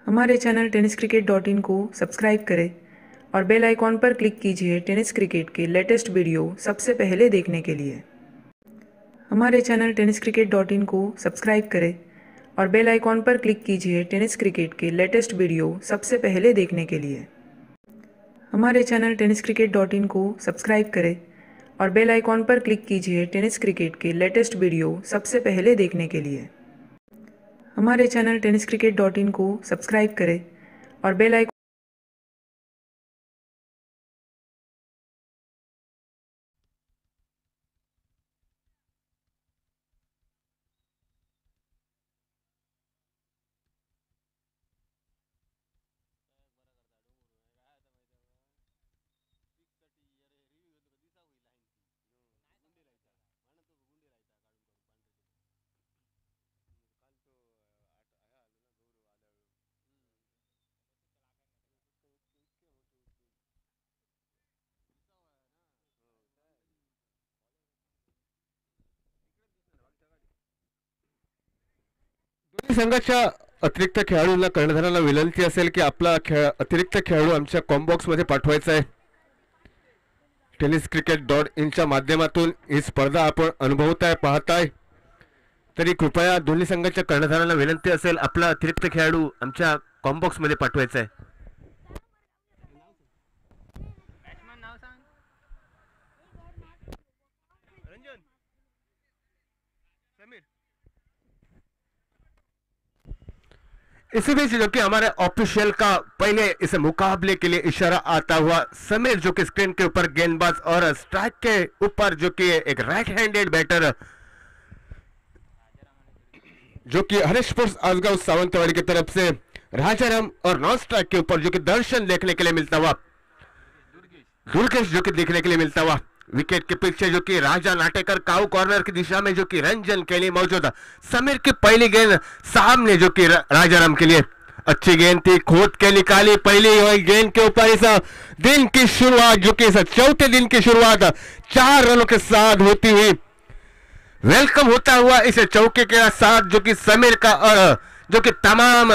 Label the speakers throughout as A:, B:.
A: हमारे channel tennis cricket dot in को subscribe करें और बेल आइकॉन पर क्लिक कीजिए टेनिस क्रिकेट के लेटेस्ट वीडियो सबसे पहले देखने के लिए। हमारे channel tennis cricket dot in को सब्सक्राइब करें और बेल आइकॉन पर क्लिक कीजिए टेनिस क्रिकेट के लेटेस्ट वीडियो सबसे पहले देखने के लिए। हमारे channel tennis cricket dot in को सब्सक्राइब करें और बेल आइकॉन पर क्लिक कीजिए टेनिस क्रिकेट के लेटेस्ट वीडियो सबसे पहले देखने के लिए। हमारे channel tennis cricket dot in को सब्सक्राइब करें और बेल आइकॉन
B: दोन्ही संघाच्या अतिरिक्त खेळाडूंना कर्णधाराला विनंती असेल की आपला अतिरिक्त खेळाडू आमच्या कॉम्बॉक्स मध्ये पाठवायचा आहे। टेनिस क्रिकेट डॉट इनच्या माध्यमातून ही स्पर्धा आपण अनुभवताय पाहताय, तरी कृपया दोन्ही संघाच्या कर्णधाराला विनंती असेल आपला अतिरिक्त खेळाडू आमच्या कॉम्बॉक्स मध्ये पाठवायचा आहे। इसी बीच जो कि हमारे ऑफिशियल का पहले इस मुकाबले के लिए इशारा आता हुआ समीर जो कि स्क्रीन के ऊपर गेंदबाज और स्ट्राइक के ऊपर जो कि एक राइट हैंडेड बैटर जो कि हरीश स्पोर्ट्स आजगांव सावंतवाड़ी की तरफ से राजाराम और नॉन स्ट्राइक के ऊपर जो कि दर्शन देखने के लिए मिलता हुआ दुर्गेश जो कि देखने के लिए मिलता हुआ विकेट के पीछे जो कि राजा नाटेकर काउ कॉर्नर की दिशा में जो कि रंजन के लिए मौजूद है। समीर की पहली गेंद सामने जो कि राजाराम के लिए अच्छी गेंद थी, खोद के निकाली पहली गेंद के ऊपर। इस दिन की शुरुआत जो कि इस चौथे दिन की शुरुआत 4 रनों के साथ होती हुई वेलकम होता हुआ इस चौके के साथ जो कि समीर का और जो कि तमाम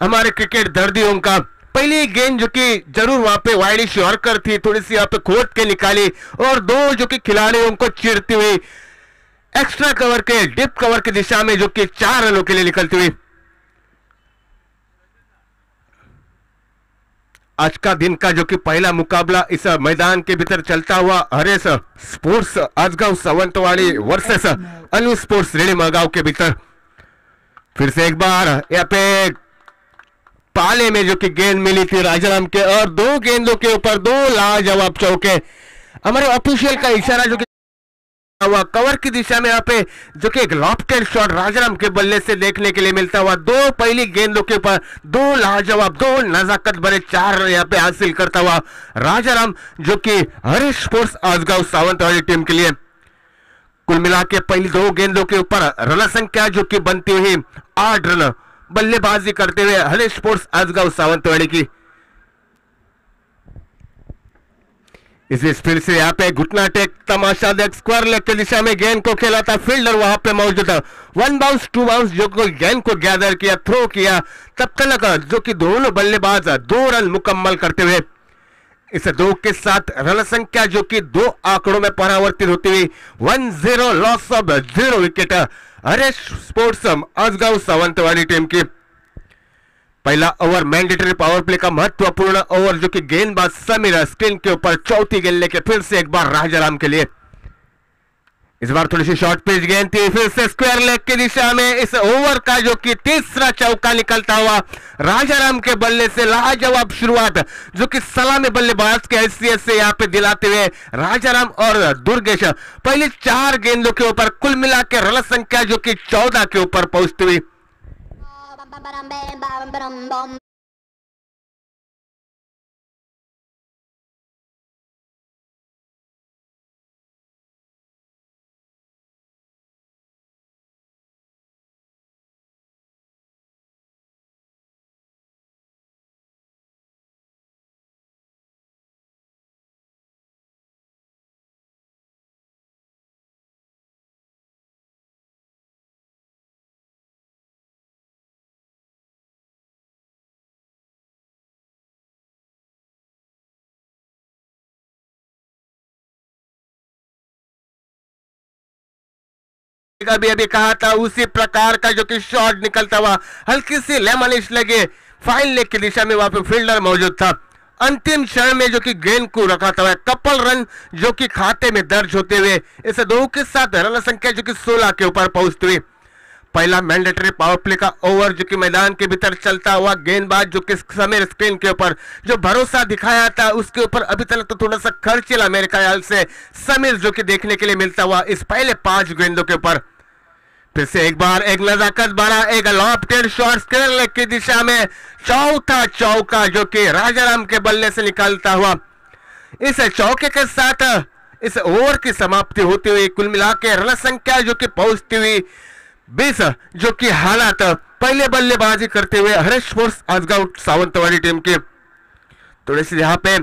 B: हमारे क्रिकेट दर्दियों का पहली गेंद जो कि जरूर वहां पे वाइडिश यॉर्कर थी, थोड़ी सी यहाँ पे खोद के निकाली और दो जो कि खिलाड़ियों को चीरती हुई एक्स्ट्रा कवर के डिप कवर की दिशा में जो कि 4 रनों के लिए निकलती हुई। आज का दिन का जो कि पहला मुकाबला इस मैदान के भीतर चलता हुआ हरेश स्पोर्ट्स आजगांव सावंतवाड़ी वर्सेस अनु स्पोर्ट्स रेडी मगाव के भीतर फिर से एक बार यहाँ पे पाले में जो कि गेंद मिली थी राजाराम के और 2 गेंदों के ऊपर 2 लाजवाब चौके। हमारे ऑफिशियल का इशारा जो कि हुआ कवर की दिशा में यहाँ पे जो कि एक लॉफ्टेड शॉट राजाराम के बल्ले से देखने के लिए मिलता हुआ 2 पहली गेंदों के ऊपर 2 लाजवाब 2 नजाकत भरे 4 रन यहाँ पे हासिल करता हुआ राजाराम जो कि हरीश स्पोर्ट्स आजगांव सावंतवाड़ी टीम के लिए कुल मिला के पहली 2 गेंदों के ऊपर रन संख्या जो कि बनती हुई 8 रन बल्लेबाजी करते हुए हरीश स्पोर्ट्स आजगांव सावंतवाड़ी की। इसी स्पिन से यहाँ पे घुटना टेक तमाशा देख स्क्वायर लेग की दिशा में गेंद को खेला था, फील्डर वहां पे मौजूद था। 1 बाउंस 2 बाउंस जो को गेंद को गैदर किया, थ्रो किया, तब तक जो कि दोनों बल्लेबाज 2 रन मुकम्मल करते हुए इस 2 के साथ रन संख्या जो कि 2 आंकड़ों में परावर्तित होती हुई 1-0 loss of 0 wicket Harish sports Ajgaon Sawantwadi team की। पहला ओवर मैंडेटरी पावर प्ले का महत्वपूर्ण ओवर जो कि गेंदबाज समीर स्क्रीन के ऊपर चौथी गेंद लेके फिर से एक बार राजाराम के लिए। इस बार थोड़ी सी शॉर्ट पिच गेंद थी, फिर से स्क्वायर लेग की दिशा में इस ओवर का जो कि तीसरा चौका निकलता हुआ राजाराम के बल्ले से लाजवाब शुरुआत जो कि सलामी बल्लेबाज के हैसियत से यहाँ पे दिलाते हुए राजाराम और दुर्गेश पहले 4 गेंदों के ऊपर कुल मिला के रन संख्या जो कि 14 के ऊपर पहुंचती हुई। अभी अभी कहा था उसी प्रकार का जो कि शॉट निकलता हुआ हल्की सी लेमनिश लगे फाइन लेग की दिशा में वहां पे फील्डर मौजूद था। अंतिम क्षण में जो कि गेंद को रखा था कपल रन जो कि खाते में दर्ज होते हुए इस 2 के साथ रन संख्या जो कि 16 के ऊपर पहुंचती हुई। पहला मैंडेटरी पावर प्ले का ओवर जो कि मैदान के भीतर चलता हुआ गेंदबाज जो कि समीर स्क्रीन के ऊपर जो भरोसा दिखाया था उसके ऊपर अभी तक तो थोड़ा सा खर्चीला मेरे ख्याल से समीर जो कि देखने के लिए मिलता हुआ इस पहले 5 गेंदों के ऊपर। फिर से एक बार एक नजाकत भरा एक लॉफ्टेड शॉट स्क्वायर लेग की दिशा में चौथा चौका जो कि राजाराम के बल्ले से निकलता हुआ। इस चौके के साथ इस ओवर की समाप्ति होती हुई कुल मिला के रन संख्या जो कि पहुंचती हुई 20 जो कि हालात पहले बल्लेबाजी करते हुए हरीश फोर्स आजगांव सावंतवाड़ी टीम के थोड़े से यहाँ पे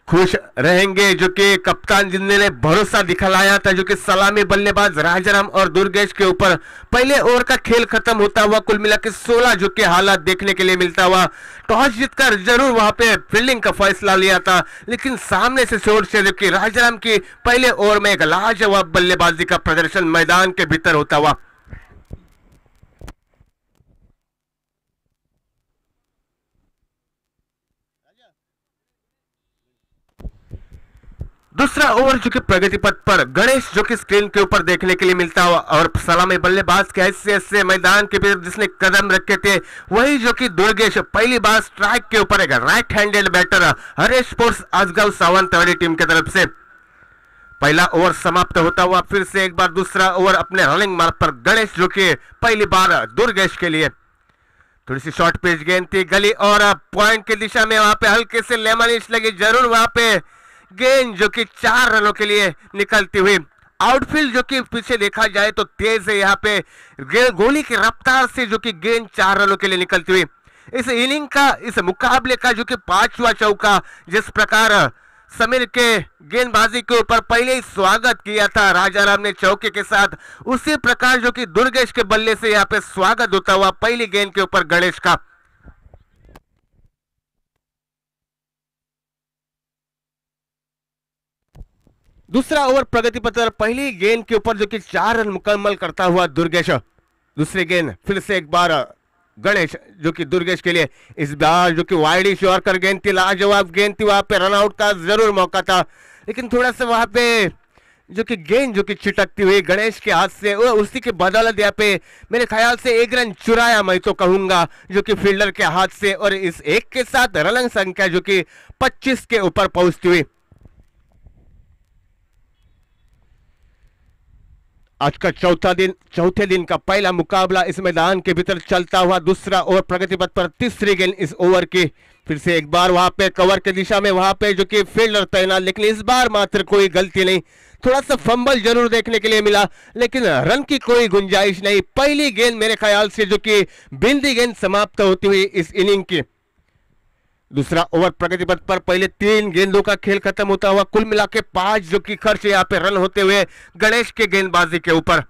B: खुश रहेंगे जो कि कप्तान जिन्होंने भरोसा दिखलाया था जो कि सलामी बल्लेबाज राजाराम और दुर्गेश के ऊपर पहले ओवर का खेल खत्म होता हुआ कुल मिला के 16 जो कि हालात देखने के लिए मिलता हुआ। टॉस जीतकर जरूर वहां पे फील्डिंग का फैसला लिया था लेकिन सामने से शोर से जो कि राजाराम की पहले ओवर में एक लाजवाब बल्लेबाजी का प्रदर्शन मैदान के भीतर होता हुआ। दूसरा ओवर जो कि प्रगति पथ पर गणेश जो कि स्क्रीन के ऊपर देखने के लिए मिलता हुआ और सलामी बल्लेबाज के हैसियत से मैदान के भीतर जिसने कदम रखे थे वही जो कि दुर्गेश पहली बार स्ट्राइक के ऊपर एक right handed batter Harish force Ajgaon Sawantwadi team की तरफ से। पहला ओवर समाप्त होता हुआ फिर से एक बार दूसरा ओवर अपने रनिंग मार्ग पर गणेश जो कि पहली बार दुर्गेश के लिए थोड़ी सी शॉर्ट पिच गेंद थी गली और पॉइंट की दिशा में वहां पे हल्के से लेमनिश लगी जरूर वहां पे गेंद जो कि 4 रनों के लिए निकलती हुई। आउटफील्ड जो कि पीछे देखा जाए तो तेज है यहाँ पे गोली की रफ्तार से जो कि गेंद 4 रनों के लिए निकलती हुई। इस इनिंग का इस मुकाबले का जो कि 5वां चौका जिस प्रकार समीर के गेंदबाजी के ऊपर पहले ही स्वागत किया था राजाराम ने चौके के साथ उसी प्रकार जो कि दुर्गेश के बल्ले से यहाँ पे स्वागत होता हुआ पहली गेंद के ऊपर गणेश का। दूसरा ओवर प्रगति पथ पर पहली गेंद के ऊपर जो कि 4 रन मुकम्मल करता हुआ दुर्गेश। दूसरी गेंद फिर से एक बार गणेश जो कि दुर्गेश के लिए इस बार जो कि वाइड शॉर्कर गेंद थी लाजवाब गेंद थी वहां पे रनआउट का जरूर मौका था लेकिन थोड़ा सा वहां पे जो कि गेंद जो कि छिटकती हुई गणेश के हाथ से उसी के बदौलत यहाँ पे मेरे ख्याल से 1 रन चुराया मैं तो कहूंगा जो कि फील्डर के हाथ से और इस एक के साथ रन संख्या जो कि 25 के ऊपर पहुंचती हुई। आज का चौथे दिन का पहला मुकाबला इस मैदान के भीतर चलता हुआ दूसरा ओवर प्रगति पथ पर तीसरी गेंद इस ओवर की फिर से एक बार वहां पे कवर की दिशा में वहां पे जो कि फील्डर तैनात लेकिन इस बार मात्र कोई गलती नहीं। थोड़ा सा फंबल जरूर देखने के लिए मिला लेकिन रन की कोई गुंजाइश नहीं। पहली गेंद मेरे ख्याल से जो कि बिंदी गेंद समाप्त होती हुई इस इनिंग की। दूसरा ओवर प्रगति पथ पर पहले 3 गेंदों का खेल खत्म होता हुआ कुल मिला के 5 जो कि खर्च यहाँ पे रन होते हुए गणेश के गेंदबाजी के ऊपर।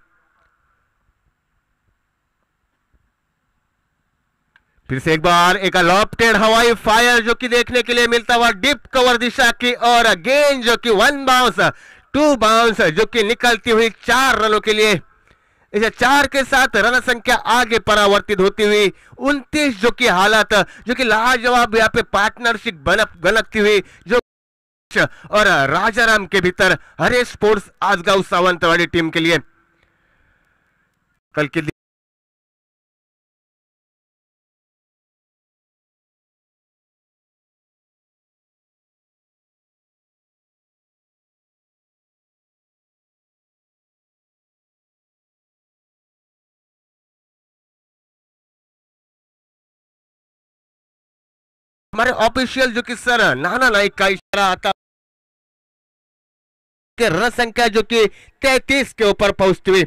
B: फिर से एक बार एक लॉफ्टेड हवाई फायर जो कि देखने के लिए मिलता हुआ डीप कवर दिशा की और गेंद जो कि 1 बाउंस 2 बाउंस जो कि निकलती हुई 4 रनों के लिए। इसे 4 के साथ रन संख्या आगे परावर्तित होती हुई 29 जो कि हालात जो कि लाजवाब यहाँ पे पार्टनरशिप बनती हुई जो और राजाराम के भीतर हरीश फोर्स आजगांव सावंतवाड़ी टीम के लिए। कल के हमारे ऑफिशियल जो कि सर नाना नाइक का इशारा आता कि रन संख्या जो कि 33 के ऊपर पहुंचती हुई।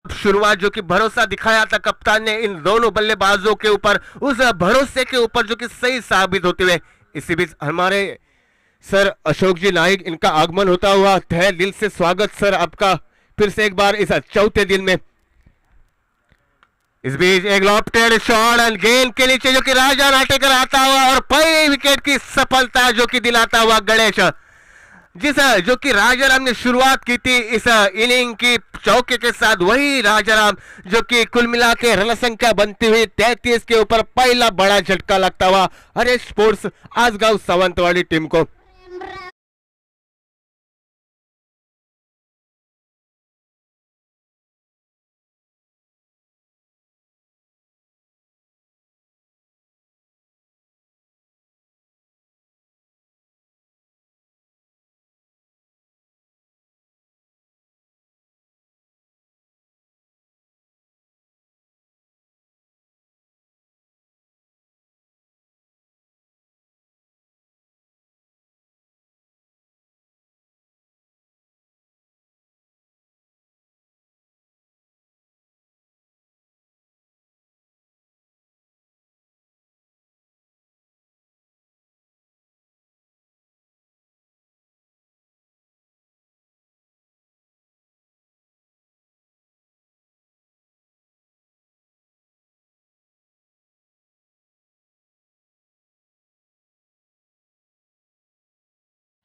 B: शुरुआत जो कि भरोसा दिखाया था कप्तान ने इन दोनों बल्लेबाजों के ऊपर उस भरोसे के ऊपर जो कि सही साबित होते हुए इसी बीच हमारे सर अशोक जी नाइक इनका आगमन होता हुआ तहे दिल से स्वागत सर आपका फिर से एक बार इस चौथे दिन में। इस बीच एक लॉफ्टेड शॉट और गेंद के नीचे जो कि राजा नाटेकर आता हुआ और पहले विकेट की सफलता जो कि दिलाता हुआ गणेश, जो कि राजाराम ने शुरुआत की थी इस इनिंग की चौके के साथ, वही राजाराम जो कि कुल मिला के रन संख्या बनती हुई 33 के ऊपर पहला बड़ा झटका लगता हुआ हरेश स्पोर्ट्स आसगांव सावंतवाड़ी टीम को।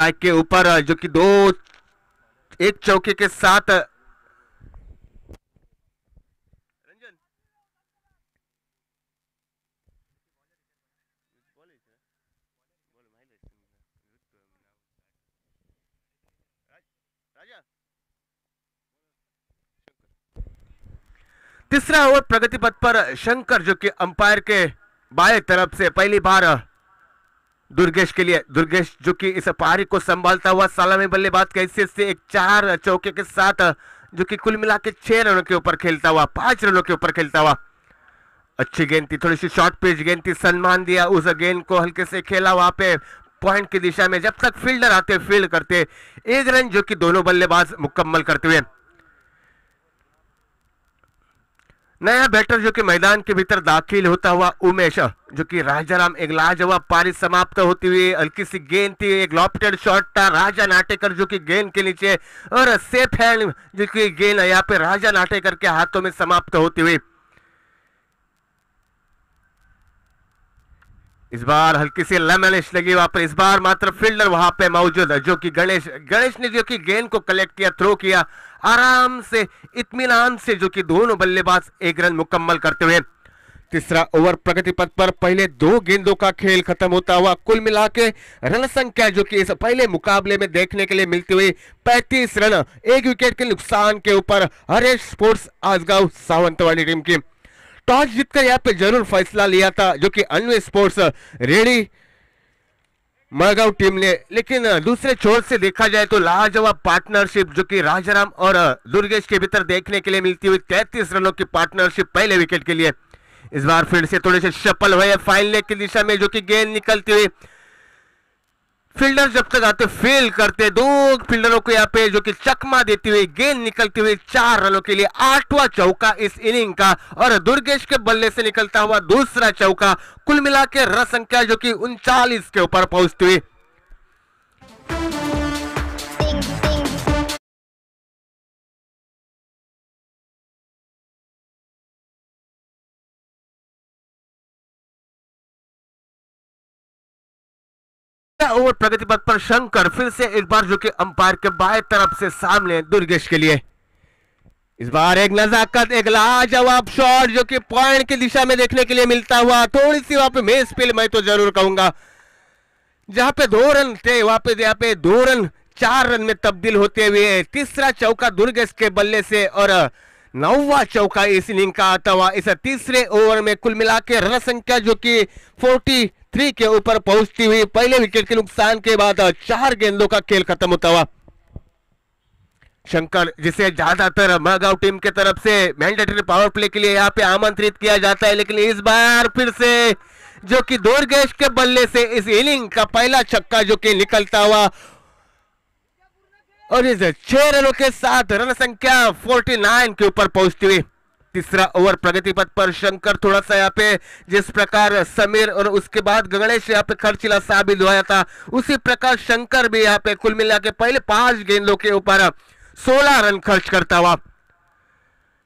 B: के ऊपर जो कि एक चौके के साथ रंजन राजा तीसरा ओवर प्रगति पथ पर शंकर जो कि अंपायर के बाएं तरफ से पहली बार दुर्गेश के लिए, दुर्गेश जो कि इस पारी को संभालता हुआ सलामी बल्लेबाज की हैसियत से एक 4 चौके के साथ जो कि कुल मिला के 6 रनों के ऊपर खेलता हुआ, 5 रनों के ऊपर खेलता हुआ। अच्छी गेंद थी, थोड़ी सी शॉर्ट पिच गेंद थी, सम्मान दिया उस गेंद को, हल्के से खेला वहां पे पॉइंट की दिशा में, जब तक फील्डर आते फील्ड करते 1 रन जो कि दोनों बल्लेबाज मुकम्मल करते हुए। नया बैटर जो कि मैदान के भीतर दाखिल होता हुआ उमेश, जो कि राजाराम एक लाजवाब पारी समाप्त होती हुई, हल्की सी गेंद थी, एक लॉफ्टेड शॉट था, राजा नाटेकर जो कि गेंद के नीचे और सेफ हैंड जो कि गेंद यहाँ पे राजा नाटेकर के हाथों में समाप्त होती हुई। इस बार हल्की सी लेमनिश लगी वहां पर, इस बार मात्र फील्डर वहां पे मौजूद जो कि गणेश ने जो कि गेंद को कलेक्ट किया, थ्रो किया आराम से, इत्मीनान से, जो कि दोनों बल्लेबाज 1 रन मुकम्मल करते हुए। तीसरा ओवर प्रगति पथ पर पहले 2 गेंदों का खेल खत्म होता हुआ कुल मिला के रन संख्या जो कि इस पहले मुकाबले में देखने के लिए मिलती हुई 35 रन, 1 विकेट के नुकसान के ऊपर हरेश स्पोर्ट्स आसगांव सावंतवाड़ी टीम की। टॉस जीतकर यहाँ पे जरूर फैसला लिया था जो कि अन्वय स्पोर्ट्स रेडी मड़गांव टीम ने, लेकिन दूसरे छोर से देखा जाए तो लाजवाब पार्टनरशिप जो कि राजाराम और दुर्गेश के भीतर देखने के लिए मिलती हुई 33 रनों की पार्टनरशिप पहले विकेट के लिए। इस बार फिर से थोड़े से शफल हुए फाइन लेग की दिशा में जो कि गेंद निकलती हुई, फील्डर जब तक आते फेल करते, 2 फील्डरों को यहाँ पे जो कि चकमा देती हुई गेंद निकलती हुई 4 रनों के लिए 8वां चौका इस इनिंग का, और दुर्गेश के बल्ले से निकलता हुआ दूसरा चौका, कुल मिला के रन संख्या जो कि 39 के ऊपर पहुंचती हुई। ओवर प्रगति पथ पर शंकर फिर से एक बार जो कि अंपायर के बाएं तरफ से सामने दुर्गेश के लिए। इस बार एक नजाकत, एक लाजवाब शॉट जो कि पॉइंट की दिशा में देखने के लिए मिलता हुआ, थोड़ी सी वहां पे मिस फील्ड मैं तो जरूर कहूंगा, जहां पे 2 रन थे वहां पे यहाँ पे 2 रन 4 रन में तब्दील होते हुए तीसरा चौका दुर्गेश के बल्ले से और 9वां चौका इस इनिंग का आता हुआ। इस तीसरे ओवर में कुल मिला के रन संख्या जो कि 43 के ऊपर पहुंचती हुई, पहले विकेट के नुकसान के बाद 4 गेंदों का खेल खत्म होता हुआ। शंकर जिसे ज्यादातर मड़गांव टीम के तरफ से मैंडेटरी पावर प्ले के लिए यहाँ पे आमंत्रित किया जाता है, लेकिन इस बार फिर से जो कि दुर्गेश के बल्ले से इस इनिंग का पहला छक्का जो कि निकलता हुआ और इस 6 रनों के साथ रन संख्या 49 के ऊपर पहुंचती हुई। तीसरा ओवर प्रगति पथ पर शंकर थोड़ा सा यहाँ पे जिस प्रकार समीर और उसके बाद गणेश यहाँ पे खर्चीला साबित हुआ था, उसी प्रकार शंकर भी यहाँ पे कुल मिला के पहले 5 गेंदों के ऊपर 16 रन खर्च करता हुआ।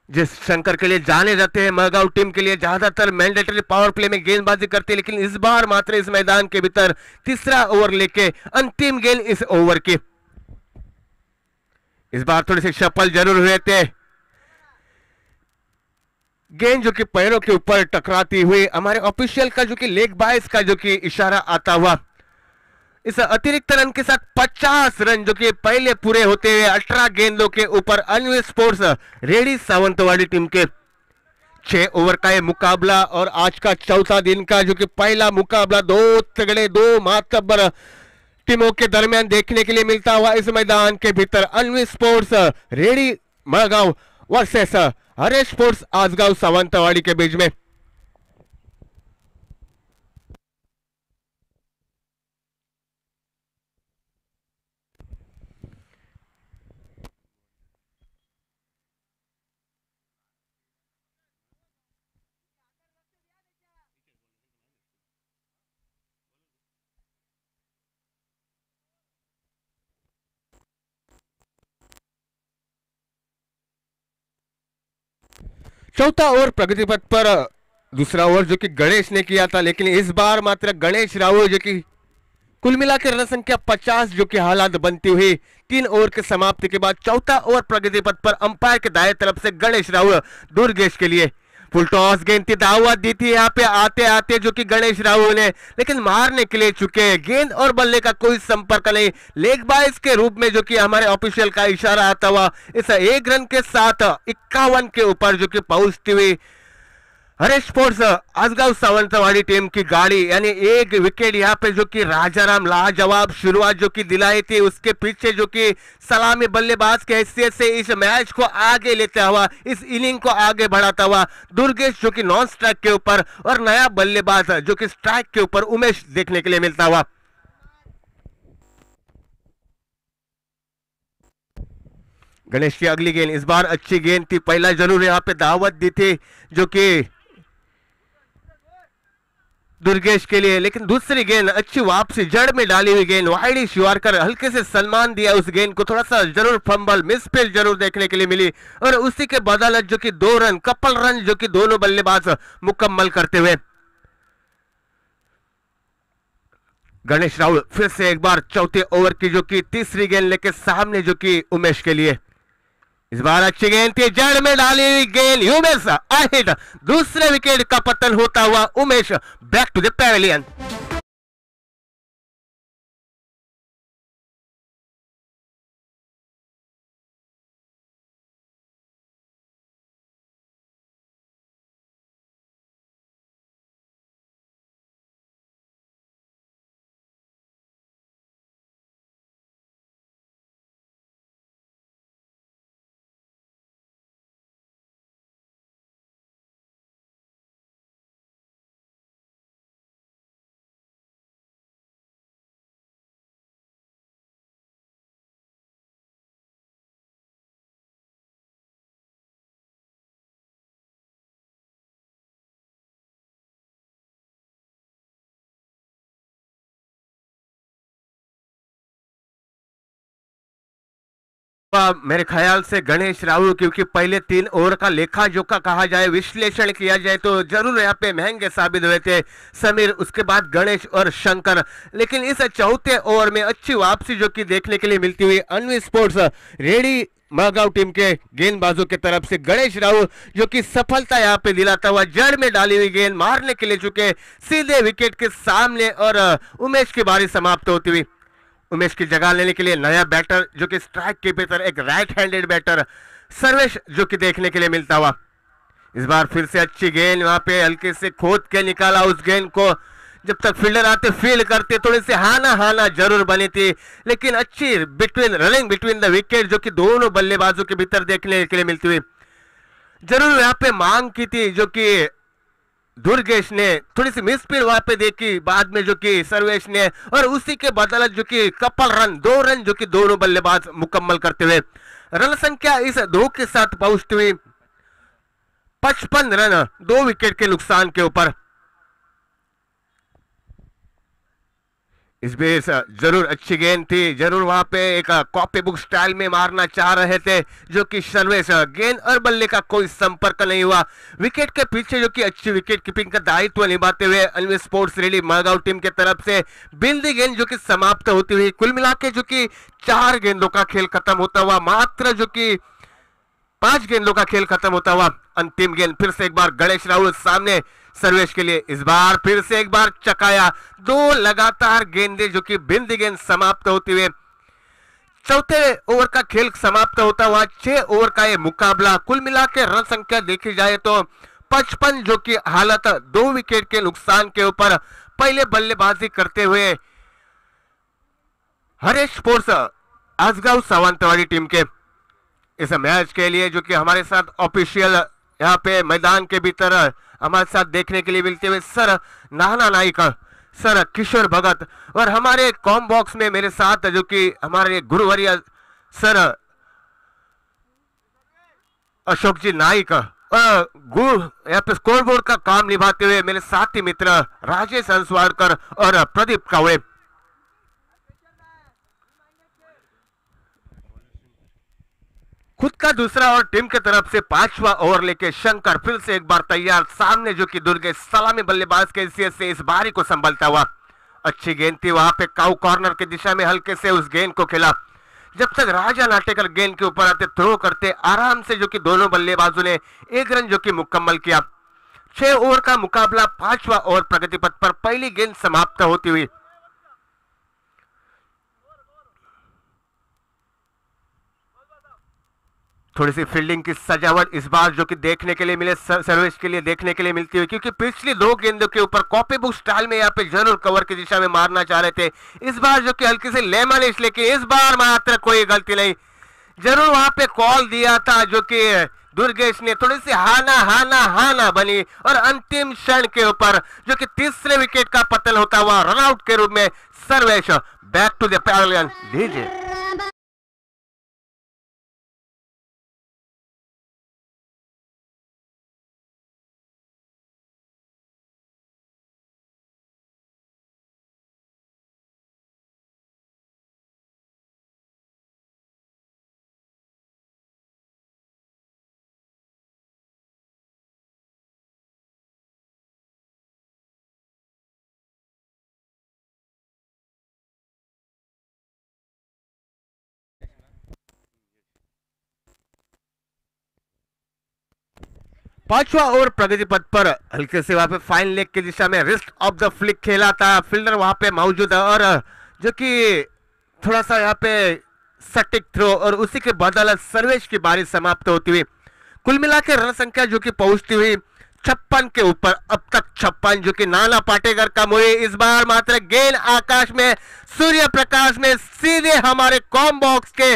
B: जिस शंकर के लिए जाने जाते हैं, मगाऊ टीम के लिए ज्यादातर मैंडेटरी पावर प्ले में गेंदबाजी करते हैं, लेकिन इस बार मात्र इस मैदान के भीतर तीसरा ओवर लेके अंतिम गेंद इस ओवर की। इस बार थोड़ी सी शफल जरूर हुए थे, गेंद जो कि पैरों के ऊपर टकराती हुई हमारे ऑफिशियल का जो कि लेग बाइस का जो कि इशारा आता हुआ, इस अतिरिक्त रन के साथ 50 रन जो कि पहले पूरे होते हुए 18 गेंदों के ऊपर अनवी स्पोर्ट्स रेडी सावंतवाड़ी टीम के 6 ओवर का ये मुकाबला और आज का चौथा दिन का जो कि पहला मुकाबला दो तगड़े, दो मातबर टीमों के दरमियान देखने के लिए मिलता हुआ इस मैदान के भीतर Anvi sports ready Margao versus Haresh sports Asgaon Sawantwadi के बीच में। चौथा ओवर प्रगति पथ पर दूसरा ओवर जो कि गणेश ने किया था, लेकिन इस बार मात्र गणेश राहुल जो कि कुल मिलाकर रन संख्या 50 जो कि हालात बनती हुई 3 ओवर के समाप्ति के बाद चौथा ओवर प्रगति पथ पर अंपायर के दाएं तरफ से गणेश राहुल दुर्गेश के लिए फुल टॉस गेंद की दावत दी थी यहाँ पे आते आते जो कि गणेश राहुल ने, लेकिन मारने के लिए चुके, गेंद और बल्ले का कोई संपर्क नहीं, लेग बाइस के रूप में जो कि हमारे ऑफिशियल का इशारा आता हुआ इस 1 रन के साथ 51 के ऊपर जो कि पहुंचती हुई हरेश स्पोर्ट्स आसगांव सावंतवाड़ी टीम की गाड़ी, यानी 1 विकेट यहाँ पे जो कि राजाराम लाजवाब शुरुआत जो कि दिलाई थी, उसके पीछे जो कि सलामी बल्लेबाज के हैसियत से इस मैच को आगे लेते हुआ, इस इनिंग को आगे बढ़ाता हुआ दुर्गेश जो कि नॉन स्ट्राइक के ऊपर और नया बल्लेबाज जो कि स्ट्राइक के ऊपर उमेश देखने के लिए मिलता हुआ। गणेश की अगली गेंद इस बार अच्छी गेंद थी, पहला जरूर यहाँ पे दावत दी थी जो कि दुर्गेश के लिए, लेकिन दूसरी गेंद अच्छी वापसी जड़ में डाली हुई गेंद वाइडी शिवारकर हल्के से सम्मान दिया उस गेंद को, थोड़ा सा जरूर फंबल मिसफील्ड जरूर देखने के लिए मिली और उसी के बदौलत जो कि 2 रन कपल रन जो कि दोनों बल्लेबाज मुकम्मल करते हुए गणेश राहुल फिर से एक बार चौथे ओवर की जो कि तीसरी गेंद लेके सामने जो कि उमेश के लिए, इस बार अच्छी गेंद थी, जड़ में डाली हुई गेंद उमेश अहिट, दूसरे विकेट का पतन होता हुआ Umesh back to the pavilion. मेरे ख्याल से गणेश राहुल, क्योंकि पहले 3 ओवर का लेखा जोखा कहा जाए, विश्लेषण किया जाए तो जरूर यहाँ पे महंगे साबित हुए थे समीर, उसके बाद गणेश और शंकर, लेकिन इस चौथे ओवर में अच्छी वापसी जो कि देखने के लिए मिलती हुई अनवी स्पोर्ट्स रेडी मड़गांव टीम के गेंदबाजों की तरफ से गणेश राहुल जो कि सफलता यहाँ पे दिलाता हुआ जड़ में डाली हुई गेंद मारने के लिए चुके सीधे विकेट के सामने और उमेश की बारी समाप्त होती हुई उमेश की जगह लेने के लिए नया बैटर जो कि स्ट्राइक के भीतर एक राइट हैंडेड बैटर सर्वेश जो कि देखने के लिए मिलता हुआ, इस बार फिर से अच्छी गेंद वहां पे हल्के से खोद के निकाला उस गेंद को, जब तक फील्डर आते फील्ड करते थोड़ी सी हाना जरूर बनी थी, लेकिन अच्छी रनिंग बिटवीन द विकेट जो कि दोनों बल्लेबाजों के भीतर देखने के लिए मिलती हुई जरूर यहाँ पे मांग की थी जो कि दुर्गेश ने, थोड़ी सी मिसफील्ड वहां पे देखी बाद में जो कि सर्वेश ने, और उसी के बदौलत जो कि कपल रन 2 रन जो कि दोनों बल्लेबाज मुकम्मल करते हुए रन संख्या इस 2 के साथ पहुंचती हुई 55 रन 2 विकेट के नुकसान के ऊपर। इस बेस जरूर अच्छी गेंद थी, जरूर वहां पे एक कॉपी बुक स्टाइल में मारना चाह रहे थे जो कि सर्वेश, गेंद और बल्ले का कोई संपर्क नहीं हुआ। विकेट के पीछे जो कि अच्छी विकेट कीपिंग का दायित्व निभाते हुए अन्वी स्पोर्ट्स रेडी मागाव टीम के तरफ से बिंदी गेंद जो कि समाप्त होती हुई, कुल मिला के जो कि 4 गेंदों का खेल खत्म होता हुआ, मात्र जो कि 5 गेंदों का खेल खत्म होता हुआ अंतिम गेंद फिर से एक बार गणेश राहुल सामने सर्वेश के लिए, इस बार फिर से एक बार चकाया, 2 लगातार गेंदें जो कि बिंदी गेंद समाप्त होते हुए चौथे ओवर का खेल समाप्त होता हुआ 6 ओवर का ये मुकाबला, कुल मिला के रन संख्या देखी जाए तो 55 जो कि हालत 2 विकेट के नुकसान के ऊपर पहले बल्लेबाजी करते हुए हरेश स्पोर्ट्स आसगांव सावंतवाड़ी टीम के इस मैच के लिए जो कि हमारे साथ ऑफिशियल यहाँ पे मैदान के भीतर हमारे साथ देखने के लिए मिलते हुए सर नाना नाइक, सर किशोर भगत और हमारे कॉम बॉक्स में मेरे साथ जो कि हमारे गुरुवर्य सर अशोक जी नाइक, यहाँ पे स्कोरबोर्ड का काम निभाते हुए मेरे साथी मित्र राजेश अंसवारकर और प्रदीप कावड़े। खुद का दूसरा और टीम की तरफ से 5वां ओवर लेके शंकर फिर से एक बार तैयार, सामने जो कि दुर्गेश सलामी बल्लेबाज के हैसियत से इस बारी को संभलता हुआ, अच्छी गेंद थी वहां पे काउ कॉर्नर की दिशा में हल्के से उस गेंद को खेला, जब तक राजा नाटेकर गेंद के ऊपर आते थ्रो करते आराम से जो कि दोनों बल्लेबाजों ने 1 रन जो कि मुकम्मल किया। 6 ओवर का मुकाबला 5वां ओवर प्रगति पथ पर पहली गेंद समाप्त होती हुई, थोड़ी सी फील्डिंग की सजावट इस बार जो कि देखने के लिए मिले सर्विस के लिए देखने के लिए मिलती हुई, क्योंकि पिछली 2 गेंदों के ऊपर कॉपी बुक स्टाइल में यहाँ पे जरूर कवर की दिशा में मारना चाह रहे थे, इस बार जो कि हल्की से लेमनिश, लेकिन इस बार मात्र कोई गलती नहीं, जरूर वहां पे कॉल दिया था जो कि दुर्गेश ने थोड़ी सी हाना हाना हाना बनी और अंतिम क्षण के ऊपर जो कि तीसरे विकेट का पतन होता हुआ रनआउट के रूप में Sarvesh back to the pavilion दीजिए। पांचवा ओवर प्रगति पथ पर हल्के से वहां पे फाइन लेग की दिशा में रिस्ट ऑफ द फ्लिक खेला था, फील्डर वहां पे मौजूद है और जो कि थोड़ा सा यहाँ पे सटिक थ्रो और उसी के बदौलत सर्वेश की बारी समाप्त होती हुई, कुल मिला के रन संख्या जो कि पहुंचती हुई 56 के ऊपर, अब तक 56 जो कि नाना पाटेकर का मुहे, इस बार मात्र गेंद आकाश में सूर्य प्रकाश में सीधे हमारे कॉम बॉक्स के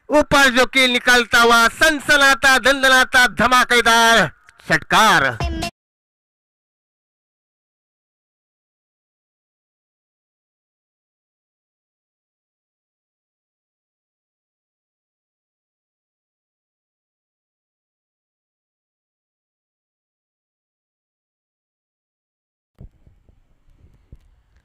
B: ऊपर जो कि निकलता हुआ सनसनाता दंदनाता धमाकेदार षटकार।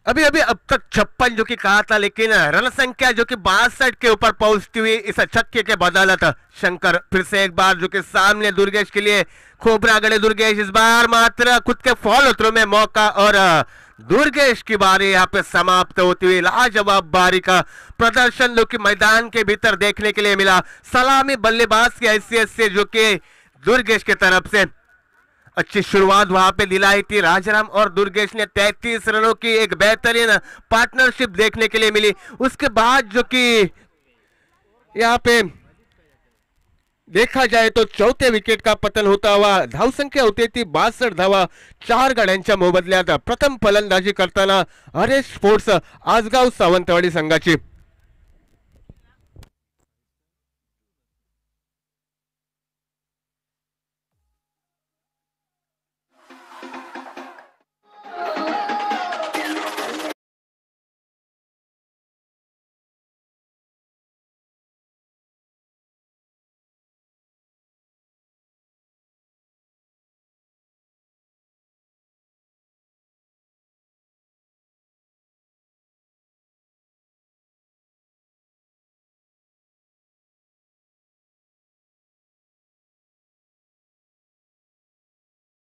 B: अभी अभी अब तक 56 जो कि कहा था, लेकिन रन संख्या जो कि 62 के ऊपर पहुंचती हुई इस छक्के के बदौलत शंकर फिर से एक बार जो कि सामने दुर्गेश के लिए खोबरा गड़े दुर्गेश, इस बार मात्र खुद के फॉलो थ्रो में मौका और दुर्गेश की बारी यहाँ पे समाप्त होती हुई, लाजवाब बारी का प्रदर्शन जो कि मैदान के भीतर देखने के लिए मिला, सलामी बल्लेबाज की हैसियत से जो कि दुर्गेश की तरफ से अच्छी शुरुआत वहां पे दिलाई थी राजाराम और दुर्गेश ने 33 रनों की एक बेहतरीन पार्टनरशिप देखने के लिए मिली, उसके बाद जो कि यहाँ पे देखा जाए तो चौथे विकेट का पतन होता हुआ धावसंख्या होती थी 62 धावा 4 गड्यांच्या मोबदल्यात प्रथम फलंदाजी करताना हरेश स्पोर्ट्स आसगाव सावंतवाडी संघाची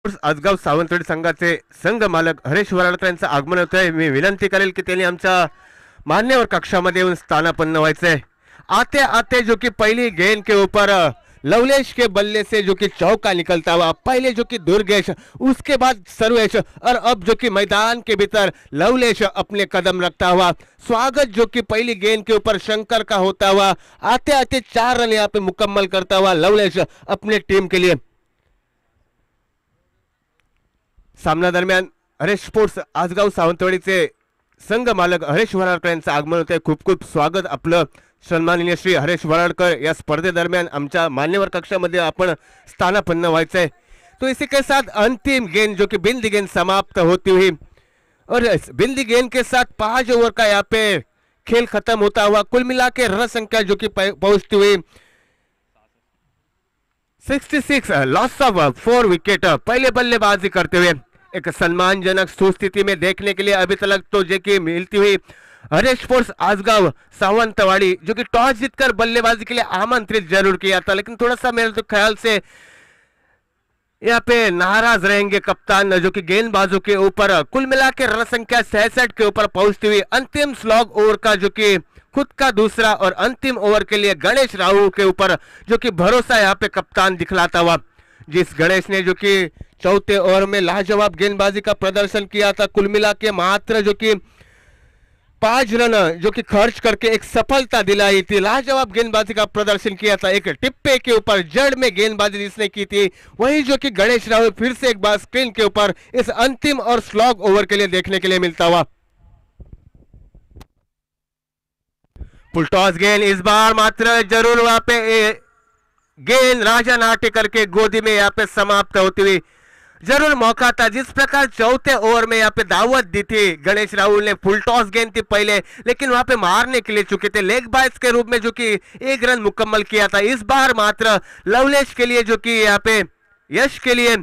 B: आजगाव सावंतवाडी संघाचे संघ मालक हरेश वराडकर यांचं आगमन होत आहे. मी विनंती करेल की त्यांनी आमच्या मान्यवर कक्षामध्ये येऊन स्थानापन्न व्हायचंय. आते आते जो कि पहली गेंद के ऊपर लवलेश के बल्ले से जो कि चौका निकलता हुआ, पहले जो कि दुर्गेश, उसके बाद सर्वेश, और अब जो कि मैदान के भीतर लवलेश अपने कदम रखता हुआ. स्वागत जो कि पहली गेंद के ऊपर शंकर का होता हुआ, आते आते 4 रन यहाँ पे मुकम्मल करता हुआ लवलेश अपने टीम के लिए. सामना दरम्यान हरेश स्पोर्ट्स आजगाव सावंतवाडीचे संघ मालक हरेश वराडकर यांचं आगमन होते. खूप खूप स्वागत आपलं. सन्माननीय श्री हरेश वराडकर, या स्पर्धेदरम्यान आमच्या मान्यवर कक्षामध्ये आपण स्थानापन्न व्हायचंय. तो इसी के साथ अंतिम गेंद जो कि बिंदी गेंद समाप्त होती हुई, और बिंदी गेंद के साथ 5 ओवर का यहाँ पे खेल खत्म होता हुआ. कुल मिला के रन संख्या जो कि पहुंचती हुई 66, लॉस ऑफ 4 विकेट. पहले बल्लेबाजी करते हुए एक सम्मानजनक सुस्थिति में देखने के लिए अभी तक तो जो कि मिलती हुई हरेश स्पोर्ट्स आजगाव सावंतवाड़ी, जो कि टॉस जीतकर बल्लेबाजी के लिए आमंत्रित जरूर किया था, लेकिन थोड़ा सा मेरे तो ख्याल से यहाँ पे नाराज रहेंगे कप्तान, जो कि गेंदबाजों के ऊपर. कुल मिला के रन संख्या 66 के ऊपर पहुंचती हुई अंतिम स्लॉग ओवर का जो कि खुद का दूसरा और अंतिम ओवर के लिए गणेश राहुल के ऊपर जो कि भरोसा यहाँ पे कप्तान दिखलाता हुआ. जिस गणेश ने जो कि चौथे ओवर में लाजवाब गेंदबाजी का प्रदर्शन किया था, कुल मिला के मात्र जो कि 5 रन जो कि खर्च करके एक सफलता दिलाई थी. लाजवाब गेंदबाजी का प्रदर्शन किया था. एक टिप्पे के ऊपर जड़ में गेंदबाजी जिसने की थी, वही जो कि गणेश राहुल फिर से एक बार स्क्रीन के ऊपर इस अंतिम और स्लॉग ओवर के लिए देखने के लिए मिलता हुआ. फुल टॉस गेंद इस बार मात्र जरूर वहां पे गेंद राजा नाटेकर के गोदी में यहाँ पे समाप्त होती हुई. जरूर मौका था, जिस प्रकार चौथे ओवर में यहाँ पे दावत दी थी गणेश राहुल ने. फुल टॉस गेंद थी पहले, लेकिन वहां पे मारने के लिए चुके थे लेग बाइट्स के रूप में जो कि 1 रन मुकम्मल किया था. इस बार मात्र लवलेश के लिए जो कि यहाँ पे यश के लिए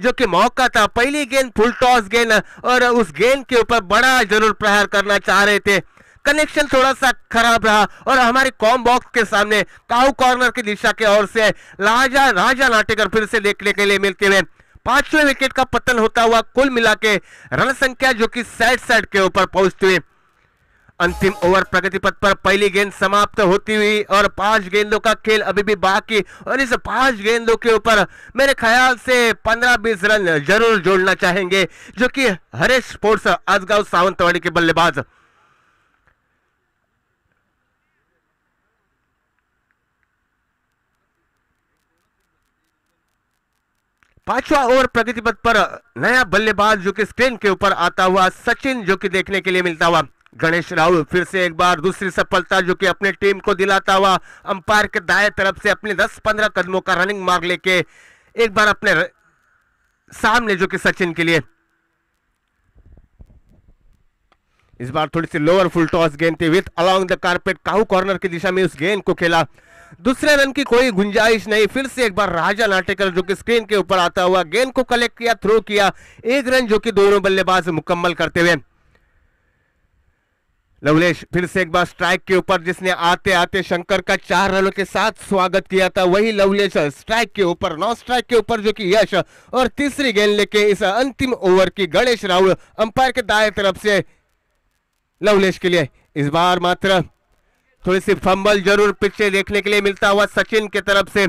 B: जो कि मौका था. पहली गेंद फुल टॉस गेंद, और उस गेंद के ऊपर बड़ा जरूर प्रहार करना चाह रहे थे. कनेक्शन थोड़ा सा खराब रहा, और हमारे कॉम बॉक्स के सामने काउ कॉर्नर की दिशा के ओर से राजा नाटेकर फिर से देखने के लिए मिलते हुए. 5वें विकेट का पतन होता हुआ. कुल मिला के रन संख्या जो कि 67 के ऊपर पहुंचती हुई. अंतिम ओवर प्रगति पथ पर पहली गेंद समाप्त होती हुई, और 5 गेंदों का खेल अभी भी बाकी. और इस 5 गेंदों के ऊपर मेरे ख्याल से 15-20 रन जरूर जोड़ना चाहेंगे जो कि हरेश स्पोर्ट्स आजगाव सावंतवाड़ी के बल्लेबाज. पांचवा ओवर प्रगति पथ पर नया बल्लेबाज जो कि स्क्रीन के ऊपर आता हुआ सचिन जो कि देखने के लिए मिलता हुआ. गणेश राहुल फिर से एक बार दूसरी सफलता जो कि अपने टीम को दिलाता हुआ, अंपायर के दाएं तरफ से अपने 10-15 कदमों का रनिंग मार्क लेके एक बार अपने सामने जो कि सचिन के लिए. इस बार थोड़ी सी लोअर फुल टॉस गेंद थी विथ अलोंग द कारपेट. काहू कॉर्नर की दिशा में उस गेंद को खेला. दूसरे रन की कोई गुंजाइश नहीं. फिर से एक बार राजा नाटेकर जो कि स्क्रीन के ऊपर आता हुआ गेंद को कलेक्ट किया, थ्रो किया. 1 रन जो कि दोनों बल्लेबाज मुकम्मल करते हुए. लवलेश फिर से एक बार स्ट्राइक के ऊपर, जिसने आते आते शंकर का 4 रनों के साथ स्वागत किया था. वही लवलेश स्ट्राइक के ऊपर, 9 स्ट्राइक के ऊपर जो कि यश, और तीसरी गेंद लेके इस अंतिम ओवर की गणेश राहुल अंपायर के दाएं तरफ से लवलेश के लिए. इस बार मात्र थोड़ी सी फंबल जरूर पिछे देखने के लिए मिलता हुआ सचिन के तरफ से.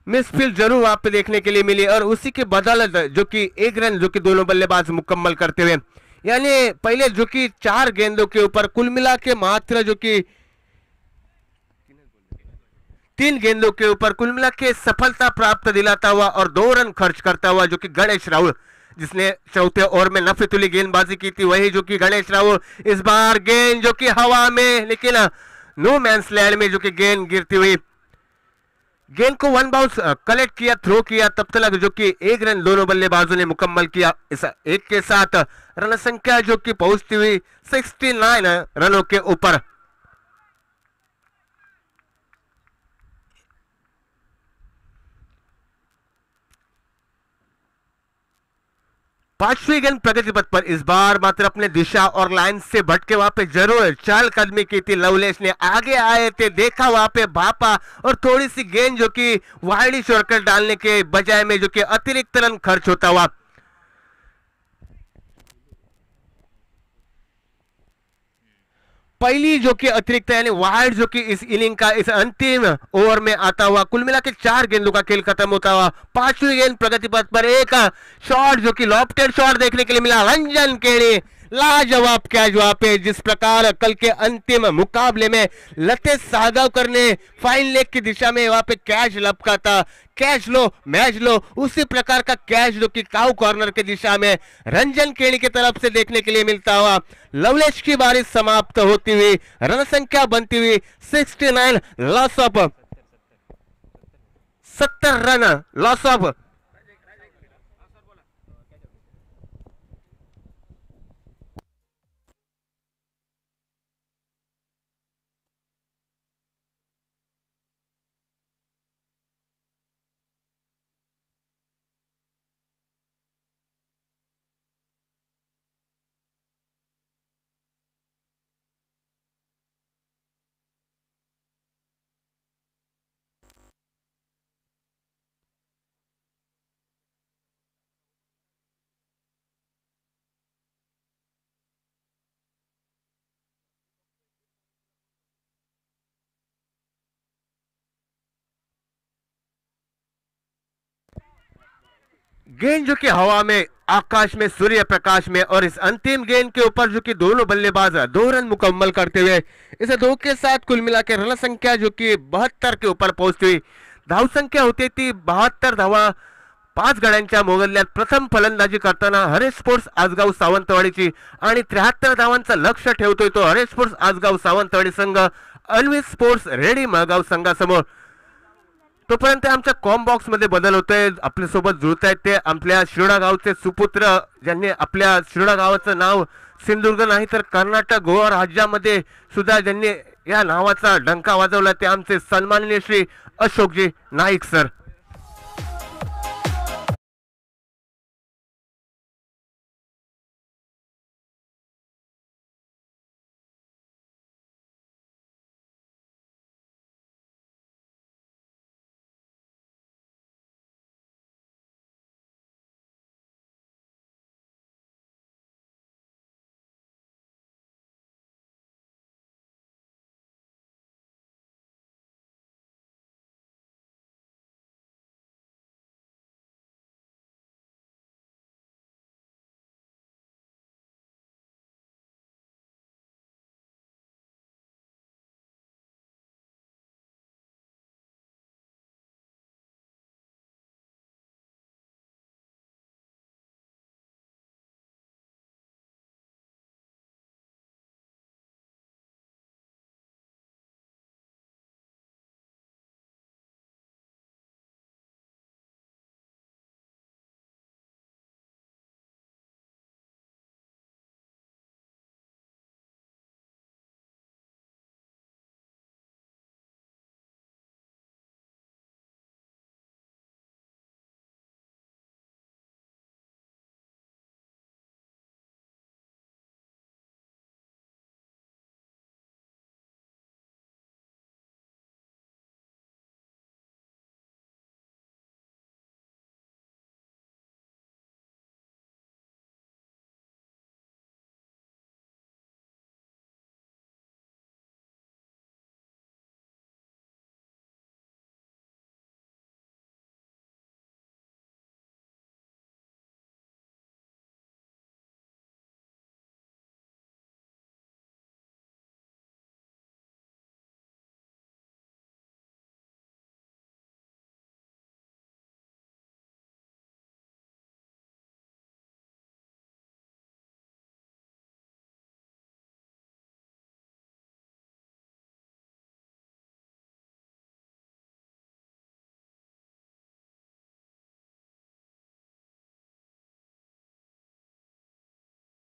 B: मिसफील्ड जरूर वहां पे देखने के लिए मिली, और उसी के बदौलत जो कि 1 रन जो कि दोनों बल्लेबाज मुकम्मल करते हुए. यानी पहले जो कि 4 गेंदों के ऊपर कुल मिला के मात्र जो कि 3 गेंदों के ऊपर कुल मिला के सफलता प्राप्त दिलाता हुआ, और 2 रन खर्च करता हुआ जो कि गणेश राहुल, जिसने चौथे ओवर में नफीतुली गेंदबाजी की थी. वही जो कि गणेश राहुल. इस बार गेंद जो कि हवा में, लेकिन नो मैंस लैंड में जो कि गेंद गिरती हुई. गेंद को 1 बाउंस कलेक्ट किया, थ्रो किया, तब तक जो कि 1 रन दोनों बल्लेबाजों ने मुकम्मल किया. इस एक के साथ रन संख्या जो कि पहुंचती हुई 69 रनों के ऊपर. पांचवी गेंद प्रगति पथ पर, इस बार मात्र अपने दिशा और लाइन से भटके वहां पे जरूर चहलकदमी की थी लवलेश ने, आगे आए थे, देखा वहां पे भापा और थोड़ी सी गेंद जो कि वाइड शॉर्टकट डालने के बजाय में जो कि अतिरिक्त रन खर्च होता हुआ। पहली जो कि अतिरिक्त यानी वाइड जो कि इस इनिंग का इस अंतिम ओवर में आता हुआ, कुल मिला के 4 गेंदों का खेल खत्म होता हुआ। पांचवी गेंद प्रगति पथ पर एक शॉट जो कि लॉफ्टेड शॉट देखने के लिए मिला, रंजन केड़ी लाजवाब कैच वहां पे, जिस प्रकार कल के अंतिम मुकाबले में लतेश सागवकर ने फाइन लेग की दिशा में वहां पे कैच लपका था, कैच लो मैच लो, उसी प्रकार का कैच जो कि काउ कॉर्नर की दिशा में रंजन केड़ी की तरफ से देखने के लिए मिलता हुआ। लवलेश की बारिश समाप्त होती हुई, रन संख्या बनती हुई 69, loss of 70 run, loss of गेंद जो कि हवा में, आकाश में, सूर्य प्रकाश में, और इस अंतिम गेंद के ऊपर जो कि दोनों बल्लेबाज 2 रन मुकम्मल करते हुए इसे 2 के साथ कुल मिला के रन संख्या जो कि 72 के ऊपर पहुंचती हुई। धाव संख्या होती थी 72 धावा 5 गड्यांच्या मोबदल्यात प्रथम फलंदाजी करताना हरेश स्पोर्ट्स आसगाव सावंतवाडीची, आणि 73 धावांचं लक्ष्य ठेवतोय तो हरेश स्पोर्ट्स आसगाव सावंतवाडी संघ अन्वित स्पोर्ट्स रेडी मळगाव संघासमोर। तोपर्यंत आमच्या कॉम बॉक्स मध्ये बदल होतोय, आपल्या सोबत जुळत आहेत ते आपल्या शिरोडा गावचे सुपुत्र, ज्यांनी आपल्या शिरोडा गावाचं नाव सिंधुदुर्ग नाही तर कर्नाटक गोवा राज्यामध्ये सुद्धा ज्यांनी या नावाचा डंका वाजवला, ते आमचे सन्माननीय श्री अशोकजी नाईक सर।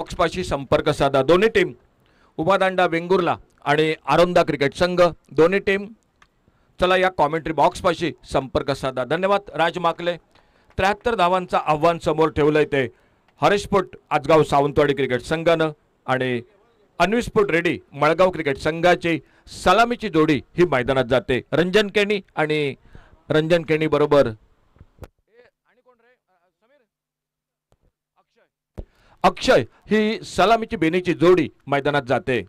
C: बॉक्सपाशी संपर्क साधा दोन्ही टीम, उभादांडा वेंगुर्ला आणि आरोंदा क्रिकेट संघ दोन्ही टीम, चला या कॉमेंट्री बॉक्सपाशी संपर्क साधा। धन्यवाद राज माकले। 73 धावांचा आव्हान समोर ठेवलंय ते हरेशपोट आजगाव सावंतवाडी क्रिकेट संघानं आणि अन्विस्फोट रेडी मळगाव क्रिकेट संघाची सलामीची जोडी ही मैदानात जाते. रंजन केणी आणि रंजन केणी बरोबर अक्षय ही सलामीची बेनीची जोडी मैदानात जाते.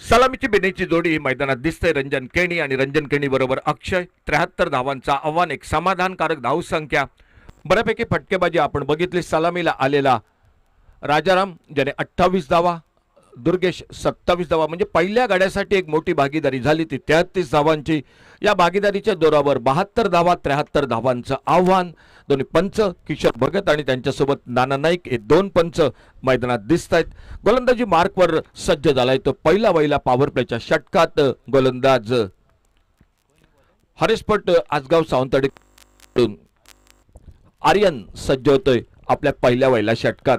C: सलामीची बेनीची जोडी ही मैदानात दिसते. रंजन केणी आणि रंजन केणी बरोबर अक्षय. 73 धावांचा आव्हान, एक समाधानकारक धावसंख्या. बऱ्यापैकी फटकेबाजी आपण बघितली. सलामीला आलेला राजाराम ज्याने 28 धावा, दुर्गेश 27 धावा, म्हणजे पहिल्या गाड्यासाठी एक मोठी भागीदारी झाली ती 33 धावांची. या भागीदारीच्या जोरावर 72 धावा, 73 धावांचं आव्हान. दोन्ही पंच किशोर भगत आणि त्यांच्यासोबत नाना नाईक हे दोन पंच मैदानात दिसत आहेत. गोलंदाजी मार्कवर सज्ज झालाय तो पहिला पॉवर प्लेच्या षटकात गोलंदाज हरेशपट आजगाव सावंतवाडी आर्यन सज्ज होतोय आपल्या पहिल्या षटकात.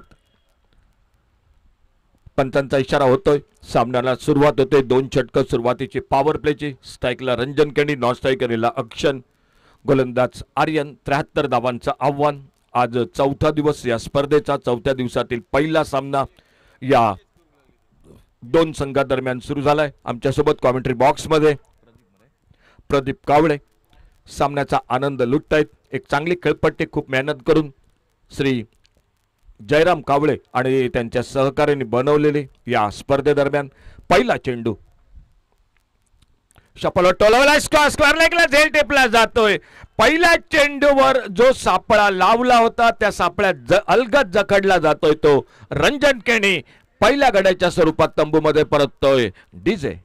C: पंचांचा इशारा होतोय. सामन्याला सुरुवात होते. 2 षटकं सुरुवातीची पॉवर प्लेची. स्ट्राईकला रंजन केणी, नॉन स्ट्राईकरला अक्षय. गोलंदाज आर्यन. 73 धावांचं आव्हान. आज चौथा दिवस या स्पर्धेचा. चौथ्या दिवसातील पहिला सामना या दोन संघादरम्यान सुरू झालाय. आमच्यासोबत कॉमेंट्री बॉक्समध्ये प्रदीप कावळे सामन्याचा आनंद लुटतायत. एक चांगली खेळपट्टी खूप मेहनत करून श्री जयराम कावळे आणि त्यांच्या सहकार्याने बनवलेली या स्पर्धेदरम्यान पहिला चेंडू शपल टोलवला. स्क्वेअर लेगला झेल टेपला जातोय. पहिल्या चेंडूवर जो सापळा लावला होता त्या सापळ्यात अलगद जखडला जातोय तो रंजन केणी. पहिल्या गड्याच्या स्वरूपात तंबूमध्ये परततोय डीजे.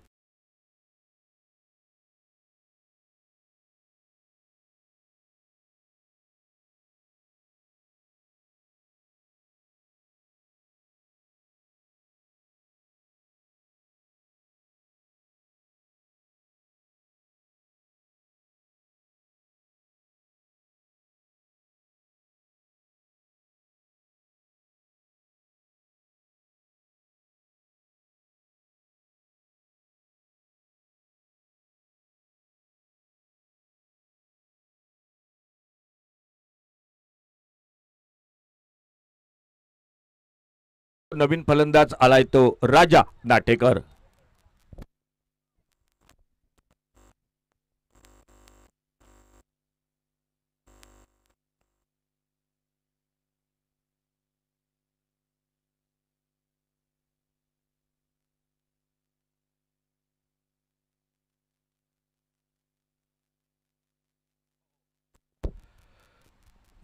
C: नवीन फलंदाज आलाय तो राजा नाटेकर.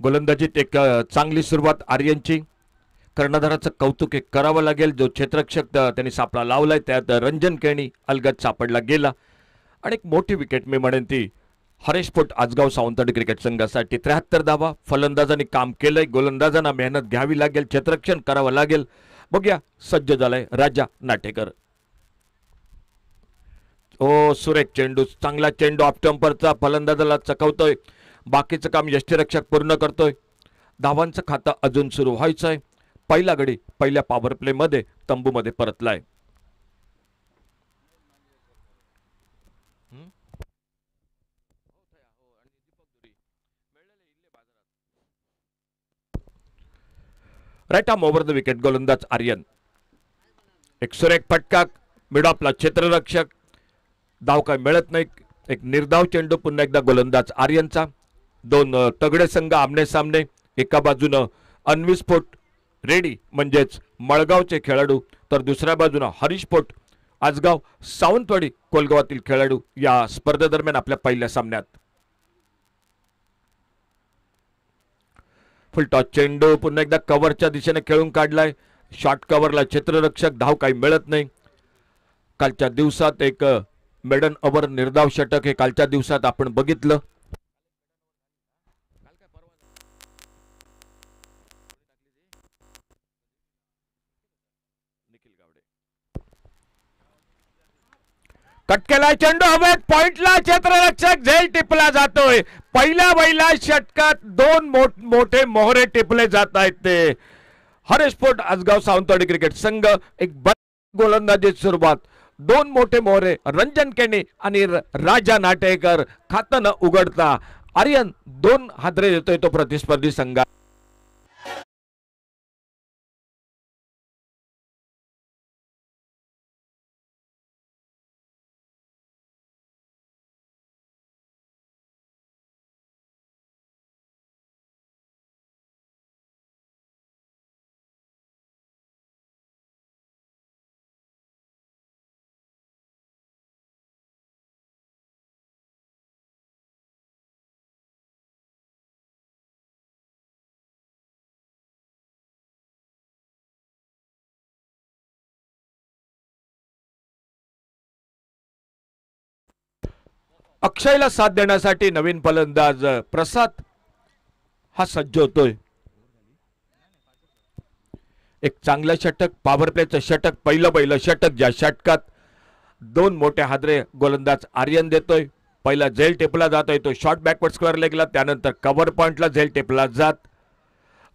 C: गोलंदाजीत एक चांगली सुरुवात आर्यनची. कर्णधाराचं कौतुक एक करावं लागेल. जो क्षेत्ररक्षक त्यांनी सापळा लावलाय त्यात रंजन केणी अलगद सापडला गेला आणि एक मोठी विकेट मी म्हणेन ती हरेशपोट आजगाव सावंतवाडी क्रिकेट संघासाठी. 73 धावा फलंदाजांनी काम केलंय. गोलंदाजांना मेहनत घ्यावी लागेल, क्षेत्ररक्षण करावं लागेल. बघूया सज्ज झालाय राजा नाटेकर. ओ सुरेख चेंडू, चांगला चेंडू ऑफ स्टंपरचा फलंदाजाला चकवतोय. बाकीचं काम यष्टीरक्षक पूर्ण करतोय. धावांचं खातं अजून सुरू व्हायचंय. पहिला गडी पहिल्या पॉवर प्ले मध्ये तंबूमध्ये परतलाय. Right arm over the wicket. गोलंदाज आर्यन. एक सुरेख फटका मिड ऑफला क्षेत्ररक्षक. धाव काय मिळत नाही. एक निर्धाव चेंडू पुन्हा एकदा गोलंदाज आर्यनचा. दोन तगडे संघ आमने सामने. एका बाजूनं अन्विस्फोट रेडी म्हणजेच मळगावचे खेळाडू तर दुसऱ्या बाजूनं हरीशपोट आजगाव सावंतवाडी कोलगावातील खेळाडू या स्पर्धेदरम्यान आपल्या पहिल्या सामन्यात. फुल टॉस चेंडू पुन्हा एकदा कव्हरच्या दिशेने खेळून काढलाय. शॉर्ट कव्हरला क्षेत्ररक्षक. धाव काही मिळत नाही. कालच्या दिवसात एक मेडन ओव्हर निर्धाव षटक हे कालच्या दिवसात आपण बघितलं. कट केला चेंडू हवेत, पॉइंटला क्षेत्ररक्षक झेल टिपला जातोय. पहिल्या षटकात दोन मोठे मोहरे टिपले जात आहेत. ते हरेश पोट आजगाव सावंतवाडी क्रिकेट संघ एक गोलंदाजी सुरुवात, दोन मोठे मोहरे रंजन केणी आणि राजा नाटेकर खातं न उघडता आर्यन दोन हादरे देतोय तो प्रतिस्पर्धी संघ. अक्षयला साथ देण्यासाठी नवीन फलंदाज प्रसाद हा सज्ज होतोय. एक चांगलं षटक, पॉवर प्लेचं षटक, पहिलं षटक ज्या षटकात दोन मोठे हादरे गोलंदाज आर्यन देतोय. पहिला झेल टेपला जातोय तो शॉर्ट बॅकवर्ड स्क्वेअर लेगला, त्यानंतर कव्हर पॉइंटला झेल टेपला जात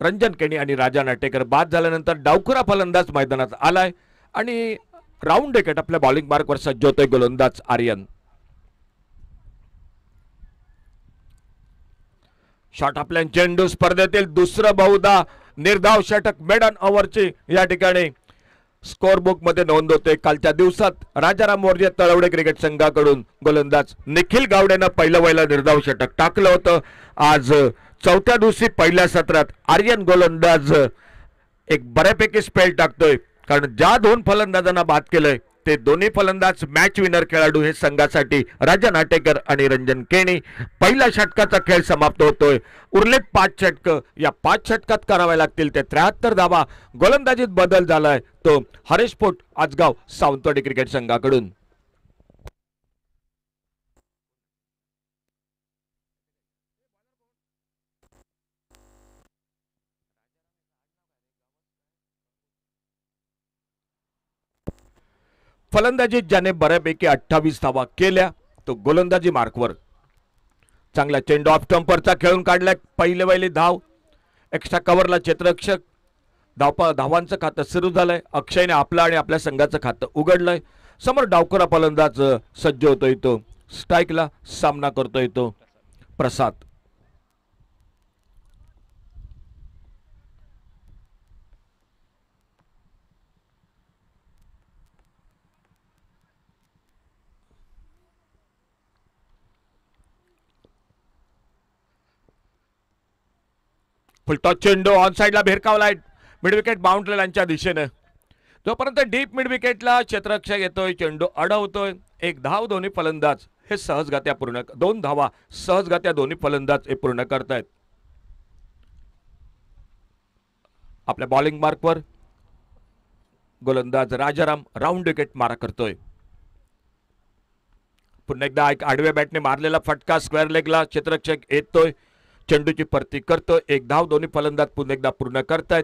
C: रंजन केणी आणि राजा नाटेकर बाद झाल्यानंतर डावखुरा फलंदाज मैदानात आलाय आणि राऊंड विकेट आपल्या बॉलिंग मार्कवर सज्ज होतोय गोलंदाज आर्यन. शॉट आपल्या चेंडू स्पर्धेतील दुसरं बहुधा निर्धाव षटक मेडन ओव्हरची या ठिकाणी स्कोर बुक मध्ये नोंद होते. कालच्या दिवसात राजाराम मोर्जे तळवडे क्रिकेट संघाकडून गोलंदाज निखिल गावडेनं पहिलं निर्धाव षटक टाकलं होतं. आज चौथ्या दिवशी पहिल्या सत्रात आर्यन गोलंदाज एक बऱ्यापैकी स्पेल टाकतोय, कारण ज्या दोन फलंदाजांना बाद केलंय ते दोन्ही फलंदाज मॅच विनर खेळाडू हे संघासाठी राजा नाटेकर आणि रंजन केणी. पहिल्या षटकाचा खेळ समाप्त होतोय. उर्वरित 5 षटक, या 5 षटकात करावे लागतील ते 73 धावा. गोलंदाजीत बदल झालाय तो हरेश पोट आजगाव सावंतवाडी क्रिकेट संघाकडून. फलंदाजीत ज्याने बऱ्यापैकी 28 धावा केल्या तो गोलंदाजी मार्कवर. चांगला चेंडू ऑफ स्टंपरचा खेळून काढलाय. पहिली धाव, एक्स्ट्रा कव्हरला क्षेत्ररक्षक. धावांचं खातं सुरू झालंय. अक्षयने आपलं आणि आपल्या संघाचं खातं उघडलंय. समोर डावखुरा फलंदाज सज्ज होतोय तो स्ट्राईकला सामना करतोय तो प्रसाद. फुलटॉस चेंडू ऑन साइडला भिरकावलाय मिड विकेट बाउंड्रीलाईनच्या दिशेने. जोपर्यंत डीप मिड विकेटला क्षेत्ररक्षक येतोय, चेंडू अडवतोय. एक धाव दोन्ही फलंदाज हे सहजगत्या पूर्ण, 2 धावा सहजगत्या दोन्ही फलंदाज हे पूर्ण करतायत. आपल्या बॉलिंग मार्कवर गोलंदाज राजाराम राऊंड विकेट मारा करतोय. पुन्हा एकदा एक आडव्या बॅटने मारलेला फटका स्क्वेअर लेगला क्षेत्ररक्षक येतोय, चेंडूची परती करतोय. एक धाव दोन्ही फलंदाज पुन्हा एकदा पूर्ण करतायत.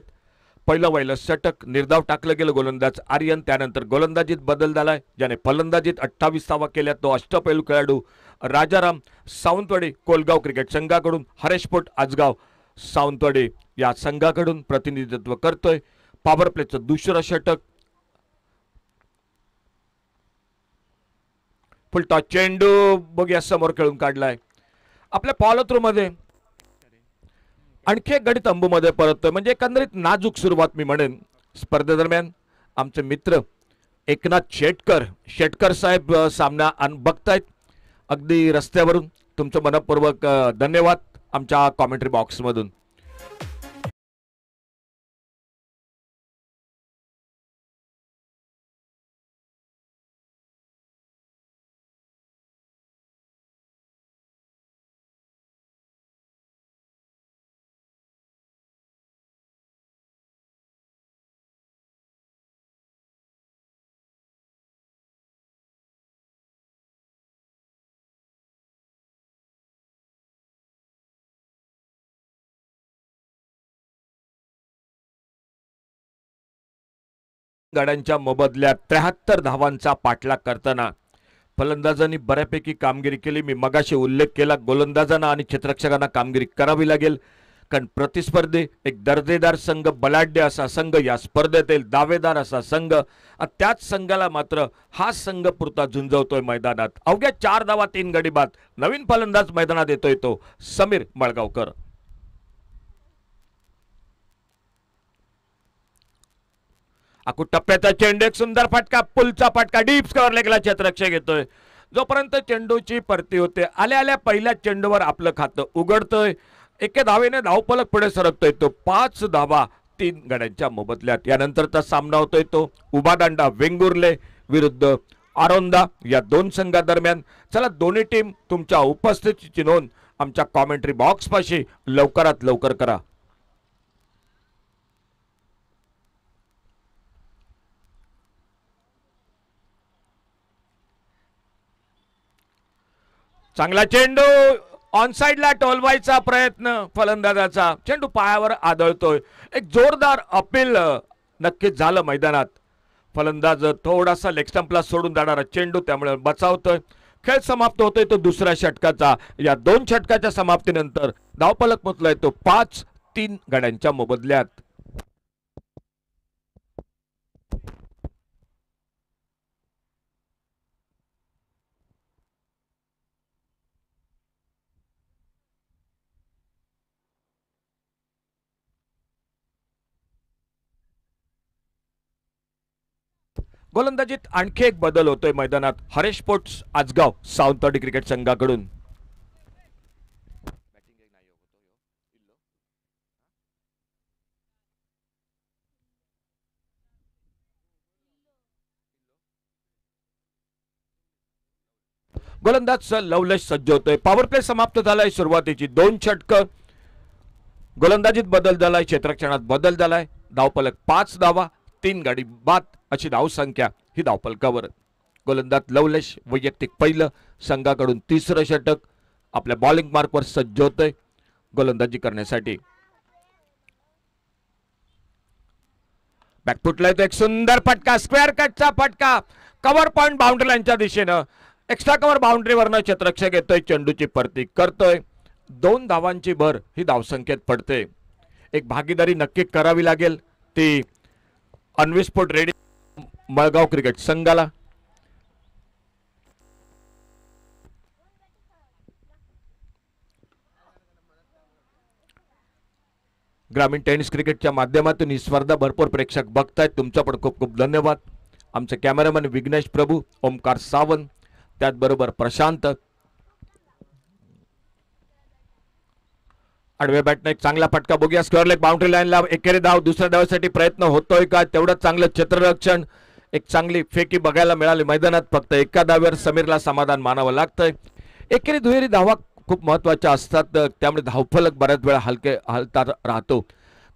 C: पहिलं षटक निर्धाव टाकलं गेलं गोलंदाज आर्यन. त्यानंतर गोलंदाजीत बदल झालाय. ज्याने फलंदाजीत 28 धावा केल्या तो अष्टपैलू खेळाडू राजाराम सावंतवाडी कोलगाव क्रिकेट संघाकडून हरेश पोट आजगाव सावंतवाडी या संघाकडून प्रतिनिधित्व करतोय. पॉवर प्लेचं दुसरं षटक, फुलटॉस चेंडू बघूया समोर खेळून काढलाय. आपल्या फॉलो थ्रू मध्ये आणखी एक गडी तंबूमध्ये परततोय. म्हणजे एकंदरीत नाजूक सुरुवात मी म्हणेन. स्पर्धेदरम्यान आमचे मित्र एकनाथ शेटकर साहेब सामना बघतायत अगदी रस्त्यावरून. तुमचं मनपूर्वक धन्यवाद आमच्या कॉमेंट्री बॉक्समधून. गड्यांच्या मोबदल्यात 73 धावांचा पाठलाग करताना फलंदाजांनी बऱ्यापैकी कामगिरी केली. मी मगाशी उल्लेख केला, गोलंदाजांना आणि क्षेत्ररक्षकांना कामगिरी करावी लागेल, कारण प्रतिस्पर्धी एक दर्जेदार संघ, बलाढ्य असा संघ, या स्पर्धेतील दावेदार असा संघ, त्याच संघाला मात्र हा संघ पुरता झुंजवतोय मैदानात. अवघ्या 4 धावा 3 गडी बाद. नवीन फलंदाज मैदानात येतोय तो समीर मळगावकर. आकू टप्प्याचा चेंडू, एक सुंदर फटका, पुलचा फटका, डीप स्कोअरला गेला, क्षेत्ररक्षक घेतोय. जोपर्यंत चेंडूची परती होते, आल्या आल्या पहिल्या चेंडूवर आपलं खातं उघडतोय. एके धावेने धावफलक पुढे सरकतोय तो 5 धावा 3 गड्यांच्या मोबदल्यात. यानंतरचा सामना होतोय तो उभा दांडा वेंगुर्ले विरुद्ध आरोंदा या दोन संघादरम्यान. चला, दोन्ही टीम तुमच्या उपस्थितीची नोंद आमच्या कॉमेंट्री बॉक्स पाशी लवकरात लवकर करा. चांगला चेंडू, ऑन साइडला टोलवायचा प्रयत्न फलंदाजाचा, चेंडू पायावर आदळतोय. एक जोरदार अपील नक्कीच झालं मैदानात. फलंदाज थोडासा लेग स्टंपला सोडून जाणारा चेंडू त्यामुळे बचावतोय. खेळ समाप्त होतोय तो दुसऱ्या षटकाचा. या 2 षटकाच्या समाप्तीनंतर धावफलक पोचलाय तो 5-3 गड्यांच्या मोबदल्यात. गोलंदाजीत आणखी एक बदल होतोय मैदानात. हरेश स्पोर्ट्स आजगाव सावंतवाडी क्रिकेट संघाकडून गोलंदाज लवलेश सज्ज होतोय. पॉवर प्ले समाप्त झालाय. सुरुवातीची 2 षटकं. गोलंदाजीत बदल झालाय, क्षेत्ररक्षणात बदल झालाय. धावफलक 5 धावा 3 गडी बाद अशी धावसंख्या ही धावफलकावर. गोलंदाज लवलेश वैयक्तिक पहिलं, संघाकडून 3रं षटक. आपल्या बॉलिंग मार्कवर सज्ज होतोय गोलंदाजी करण्यासाठी. बॅकफुटला येतो एक सुंदर फटका, स्क्वेअर कटचा फटका, कव्हर पॉइंट बाउंड्री लाईनच्या दिशेनं. एक्स्ट्रा कव्हर बाउंड्रीवरनं क्षेत्ररक्षक येतोय, चेंडूची परती करतोय. 2 धावांची भर ही धावसंख्येत पडते. एक भागीदारी नक्की करावी लागेल, ती अन्विस्फोट रेडी मळगाव क्रिकेट संघाला. ग्रामीण टेनिस क्रिकेटच्या माध्यमातून ही स्पर्धा भरपूर प्रेक्षक बघतायत. तुमचा पण खूप खूप धन्यवाद. आमचे कॅमेरामॅन विघ्नेश प्रभू, ओमकार सावंत, त्याचबरोबर प्रशांत. आडव्या बॅटने एक चांगला फटका, बघूया स्क्वेअर लेग बाउंड्री लाईनला एकेरी धाव. दुसऱ्या धावेसाठी प्रयत्न होतोय का? तेवढं चांगलं क्षेत्ररक्षण, एक चांगली फेकी बघायला मिळाली मैदानात. फक्त एका धावेवर समीरला समाधान मानावं लागतंय. एकेरी दुहेरी धावा खूप महत्त्वाच्या असतात, त्यामुळे धावफलक बऱ्याच वेळा हलता राहतो.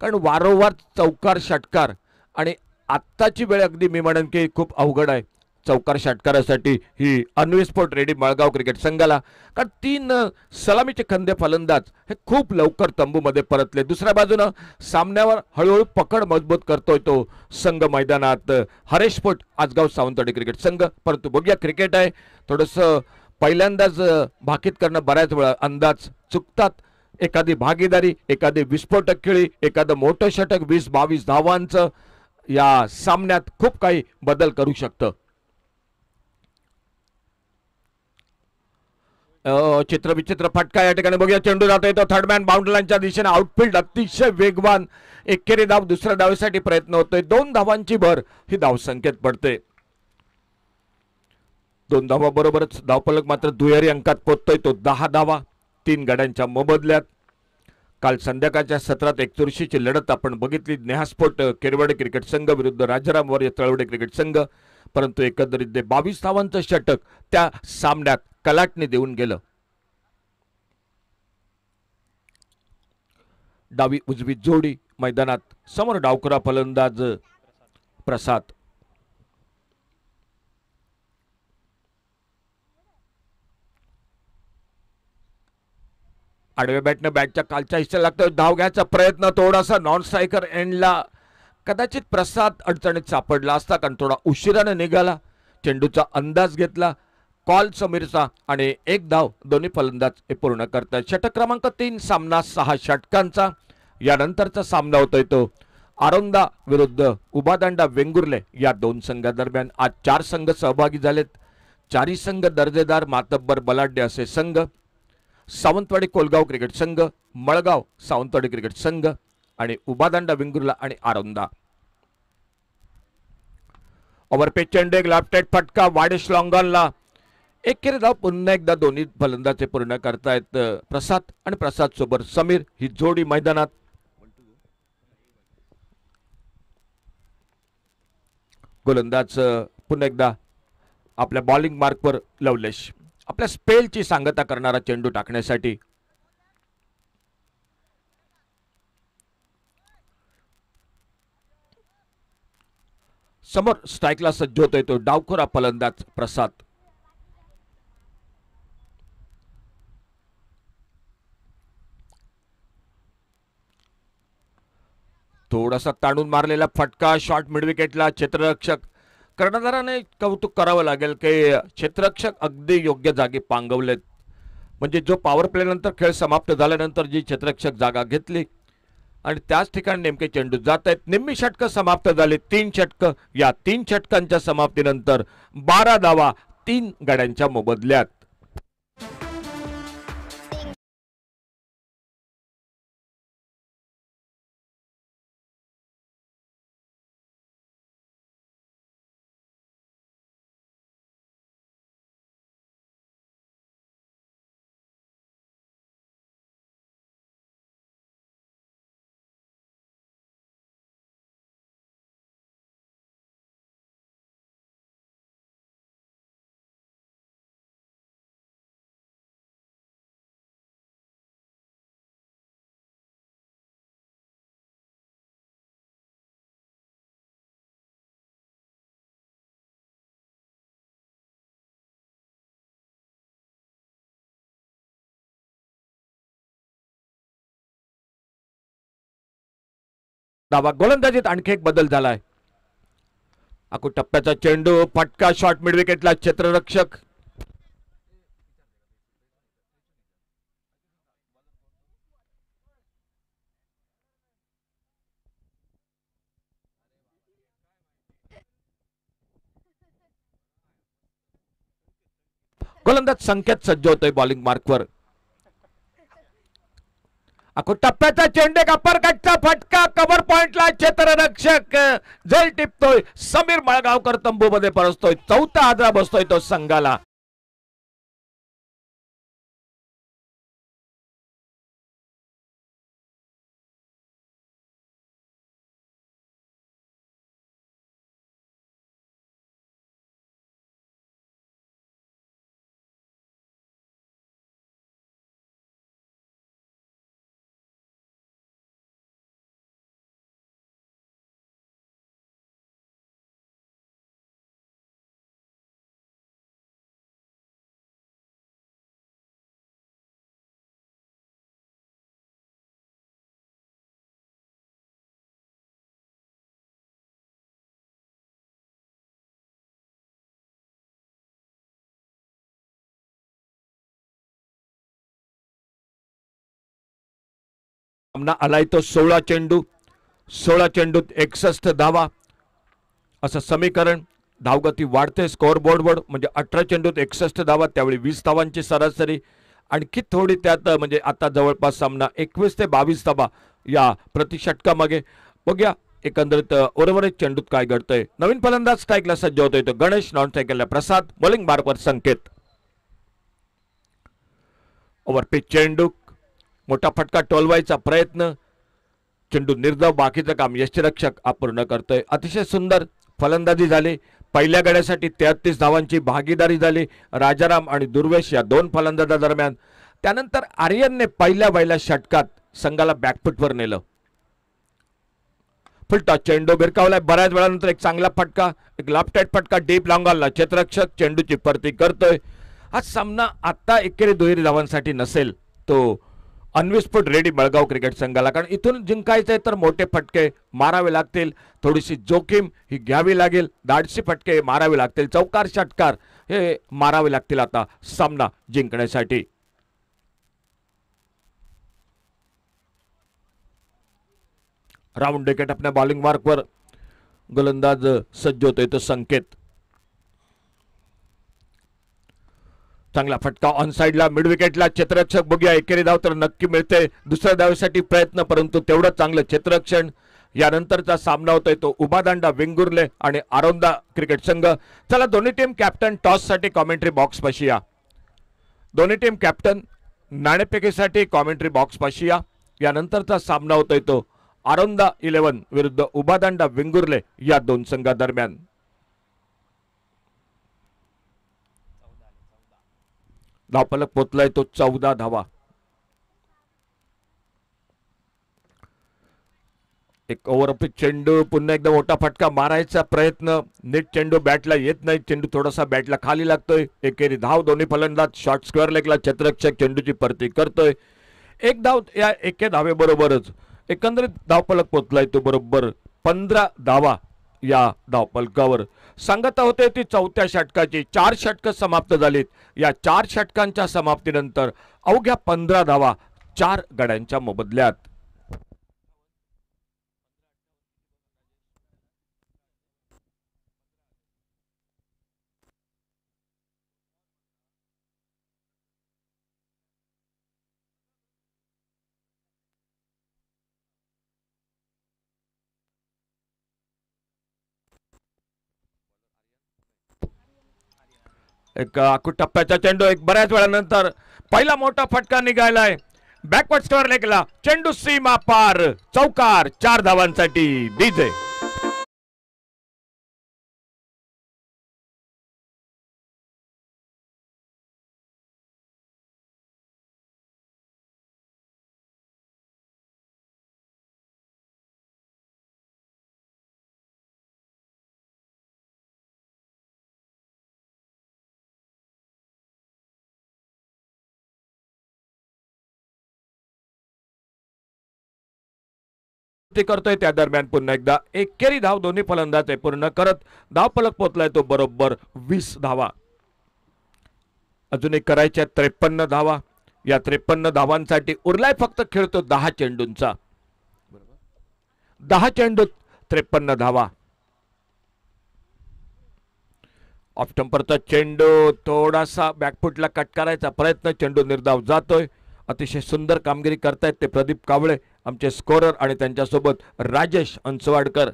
C: कारण वारंवार चौकार षटकार, आणि आत्ताची वेळ अगदी मी म्हणेन की खूप अवघड आहे चौकार षटकारासाठी ही अन्विस्फोट रेडी मळगाव क्रिकेट संघाला. कारण 3 सलामीचे खंदे फलंदाज हे खूप लवकर तंबूमध्ये परतले. दुसऱ्या बाजूनं सामन्यावर हळूहळू पकड मजबूत करतोय तो संघ मैदानात हरेश स्पोर्ट आजगाव सावंतवाडी क्रिकेट संघ. परंतु बघूया, क्रिकेट आहे, थोडंसं पहिल्यांदाच भाकीत करणं बऱ्याच वेळा अंदाज चुकतात. एखादी भागीदारी, एखादी विस्फोटक खेळी, एखादं मोठं षटक 20-22 धावांचं या सामन्यात खूप काही बदल करू शकतं. चित्रविचित्र फटका या ठिकाणी बघूया. चेंडू जातोय तो थर्ड मॅन बाउंड्री लाईनच्या दिशेने. आउटफील्ड अतिशय वेगवान. एकेरी धाव, दुसऱ्या धावेसाठी प्रयत्न होतोय. 2 धावांची भर ही धावसंख्येत पडते. 2 धावा बरोबरच धावफलक मात्र दुहेरी अंकात पोचतोय तो 10 धावा 3 गड्यांच्या मोबदल्यात. काल संध्याकाळच्या सत्रात एकचुरशीची लढत आपण बघितली. नेहास्फोट केरवडे क्रिकेट संघ विरुद्ध राजाराम वर्य तळवडे क्रिकेट संघ. परंतु एकंदरीत 22 धावांचं षटक त्या सामन्यात कलाटणी देऊन गेलं. डावी उजवी जोडी मैदानात. समोर डावखुरा फलंदाज प्रसाद. आडव्या बॅटने बॅटच्या कालच्या हिस्सा लागतोय. धाव घ्यायचा प्रयत्न, थोडासा नॉन स्ट्रायकर एंडला कदाचित प्रसाद अडचणीत सापडला असता, कारण थोडा उशिराने निघाला. चेंडूचा अंदाज घेतला कॉल समीरचा आणि एक धाव दोन्ही फलंदाज हे पूर्ण करतात. षटक क्रमांक 3, सामना 6 षटकांचा. यानंतरचा सामना होतोय तो आरोंदा विरुद्ध उभादांडा वेंगुर्ले या दोन संघादरम्यान. आज 4 संघ सहभागी झालेत. 4ही संघ दर्जेदार मातब्बर बलाढ्य असे संघ. सावंतवाडी कोलगाव क्रिकेट संघ, मळगाव सावंतवाडी क्रिकेट संघ आणि उभादांडा वेंगुर्ला आणि आरोंदा. ओव्हरपेच चेंडू, एक लेफ्ट फटका वाडेश लॉंगॉनला. एकेरी धाव पुन्हा एकदा दोन्ही फलंदाज पूर्ण करतायत. प्रसाद आणि प्रसाद सोबत समीर ही जोडी मैदानात. गोलंदाज पुन्हा एकदा आपल्या बॉलिंग मार्कवर लवलेश. आपल्या स्पेलची सांगता करणारा चेंडू टाकण्यासाठी. समोर स्ट्राईकला सज्ज होतोय तो डावखोरा फलंदाज प्रसाद. थोडासा ताणून मारलेला फटका, शॉर्ट मिड विकेटला. क्षेत्ररक्षक कर्णधाराने कौतुक करावं लागेल की क्षेत्ररक्षक अगदी योग्य जागी पांगवलेत. म्हणजे जो पॉवर प्ले नंतर खेळ समाप्त झाल्यानंतर जी क्षेत्ररक्षक जागा घेतली आणि त्याच ठिकाणी नेमके चेंडू जात आहेत. निम्मी षटकं समाप्त झाली. 3 षटकं. या 3 षटकांच्या समाप्तीनंतर 12 धावा 3 गड्यांच्या मोबदल्यात. धावा गोलंदाजीत आणखी एक बदल झालाय. आखो टप्प्याचा चेंडू, फटका, शॉर्ट मिड विकेटला. क्षेत्ररक्षक गोलंदाज संकेत सज्ज होतोय बॉलिंग मार्कवर. आखो टप्प्याचा चेंडू, अपर कटचा फटका, कव्हर पॉइंटला. क्षेत्ररक्षक झेल टिपतोय. समीर मळगावकर तंबूमध्ये परततोय. 4था आदरा बसतोय तो संघाला. सामना आलाय तो 16 चेंडू. 16 चेंडूत 61 धावा असं समीकरण. धावगती वाढते स्कोअर बोर्डवर. म्हणजे 18 चेंडूत 61 धावा, त्यावेळी 20 धावांची सरासरी. आणखी थोडी त्यात म्हणजे आता जवळपास सामना 21 ते 22 धावा या प्रति षटकामागे. बघूया एकंदरीत उर्वरित चेंडूत काय घडतंय. नवीन फलंदाज स्ट्राईकला सज्ज होतोय तो गणेश. नॉन स्ट्राईकला प्रसाद. बॉलिंग मार्कवर संकेत. ओव्हरपिच चेंडू, मोठा फटका टोलवायचा प्रयत्न. चेंडू निर्धाव. बाकीचं काम यष्टीरक्षक अपूर्ण करतोय. अतिशय सुंदर फलंदाजी झाली. पहिल्या गड्यासाठी 33 धावांची भागीदारी झाली राजाराम आणि दुर्वेश या दोन फलंदाजांदरम्यान. त्यानंतर आर्यनने पहिल्या षटकात संघाला बॅकफुटवर नेलं. फुलटॉस चेंडू भिरकावलाय. बऱ्याच वेळानंतर एक चांगला फटका, एक लेफ्ट हँड फटका डीप लॉंगॉनला. क्षेत्ररक्षक चेंडूची परती करतोय. हा सामना आता एकेरी दुहेरी धावांसाठी नसेल, तो अन्विस्फोट रेडी मळगाव क्रिकेट संघाला, कारण इथून जिंकायचंय तर मोठे फटके मारावे लागतील, थोडीशी जोखीम ही घ्यावी लागेल, धाडसी फटके मारावे लागतील, चौकार षटकार हे मारावे लागतील आता सामना जिंकण्यासाठी. राउंड विकेट अपने बॉलिंग मार्क वर गोलंदाज सज्ज होतोय तो संकेत. चांगला फटका ऑन साइडला मिड विकेटला, क्षेत्ररक्षक बघूया एकेरी धाव तर नक्की मिळते, दुसऱ्या धावेसाठी प्रयत्न परंतु तेवढं चांगलं क्षेत्ररक्षण. यानंतरचा सामना होतोय तो उभादांडा वेंगुर्ले आणि आरोंदा क्रिकेट संघ. चला दोन्ही टीम कॅप्टन टॉस साठी कॉमेंट्री बॉक्स पाशी या. दोन्ही टीम कॅप्टन नाणेफेकीसाठी कॉमेंट्री बॉक्स पाशी या. यानंतरचा सामना होतोय तो आरोंदा 11 विरुद्ध उभादांडा वेंगुर्ले या दोन संघादरम्यान. धावफलक पोचलाय तो 14 धावा. एक ओव्हरपिच चेंडू, पुन्हा एकदा मोठा फटका मारायचा प्रयत्न, नीट चेंडू बॅटला येत नाही, चेंडू थोडासा बॅटला खाली लागतोय. एकेरी धाव दोन्ही फलंदाज शॉर्ट स्क्वेअर लेगला, क्षेत्ररक्षक चेंडूची परती करतोय. एक धाव या एके धावेबरोबरच एकंदरीत धावफलक पोचलाय तो बरोबर 15 धावा या धावफलकावर. सांगता होते ती चौथ्या षटकाची 4 षटक समाप्त झालीत. या 4 षटकांच्या समाप्तीनंतर अवघ्या 15 धावा 4 गड्यांच्या मोबदल्यात. एक टप्प्याचा चेंडू, एक बऱ्याच वेळानंतर पहिला मोठा फटका निघालाय. बॅकवर्ड स्क्वेअर लेगला चेंडू सीमा पार, चौकार 4 धावांसाठी डीजे. करतोय त्या दरम्यान पुन्हा एकदा एकेरी धाव दोन्ही फलंदाज पूर्ण करत धावफलक पोचलाय तो बरोबर 20 धावा. अजून एक करायच्या 53 धावा. या 53 धावांसाठी उरलाय फक्त खेळतो 10 चेंडूंचा. 10 चेंडूत 53 धावा. ऑफ स्टंपरचा चेंडू, थोडासा बॅकफुटला कट करायचा प्रयत्न, चेंडू निर्धाव जातोय. अतिशय सुंदर कामगिरी करतायत ते प्रदीप कावळे आमचे स्कोरर आणि त्यांच्यासोबत राजेश अंसवाडकर.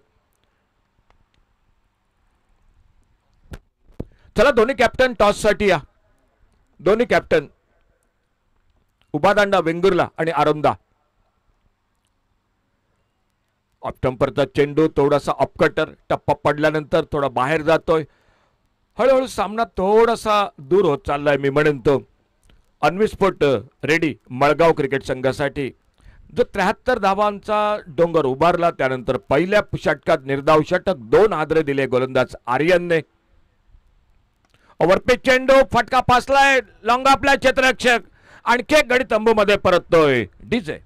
C: चला दोन्ही कॅप्टन टॉस साठी या. दोन्ही कॅप्टन उभादांडा वेंगुर्ला आणि आरोंदा. ऑफ स्टंपरचा चेंडू, थोडासा ऑफकटर, टप्पा पडल्यानंतर थोडा बाहेर जातोय. हळूहळू सामना थोडासा दूर होत चाललाय मी म्हणेन तो. अन्विस्फोट रेडी मळगाव क्रिकेट संघासाठी जो 73 धावांचा डोंगर उभारला, त्यानंतर पहिल्या षटकात निर्धाव षटक 2 हादरे दिले गोलंदाज आर्यनने. ओव्हरपिच चेंडू, फटका फासलाय, लॉंग आपला क्षेत्ररक्षक आणखी एक गडी तंबू मध्ये परततोय डीजे.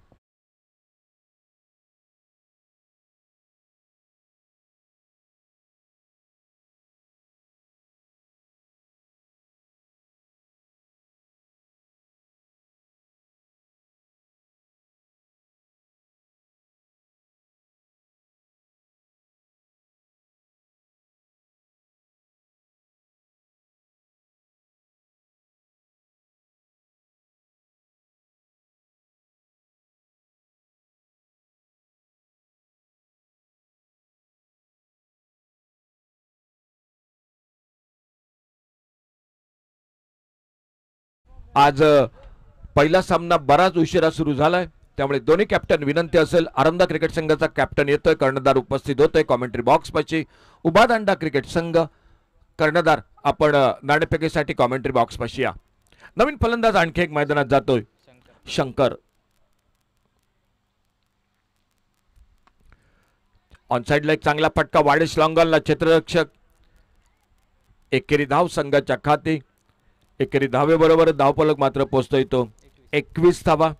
C: आज पहिला सामना बराच उशिरा सुरू झालाय, त्यामुळे दोन्ही कॅप्टन विनंती असेल, आरोंदा क्रिकेट संघाचा कॅप्टन येतोय, कर्णधार उपस्थित होतोय कॉमेंट्री बॉक्स पाशी. उभादांडा क्रिकेट संघ कर्णधार आपण नाणेफेकीसाठी कॉमेंट्री बॉक्स पाशी या. नवीन फलंदाज आणखी एक मैदानात जातोय शंकर. ऑनसाइडला एक चांगला फटका, वाडेश लॉंगॉनला क्षेत्ररक्षक. एकेरी धाव संघाच्या खाती. एकेरी धावेबरोबर धावफलक मात्र पोहोचतोय तो 21 धावा.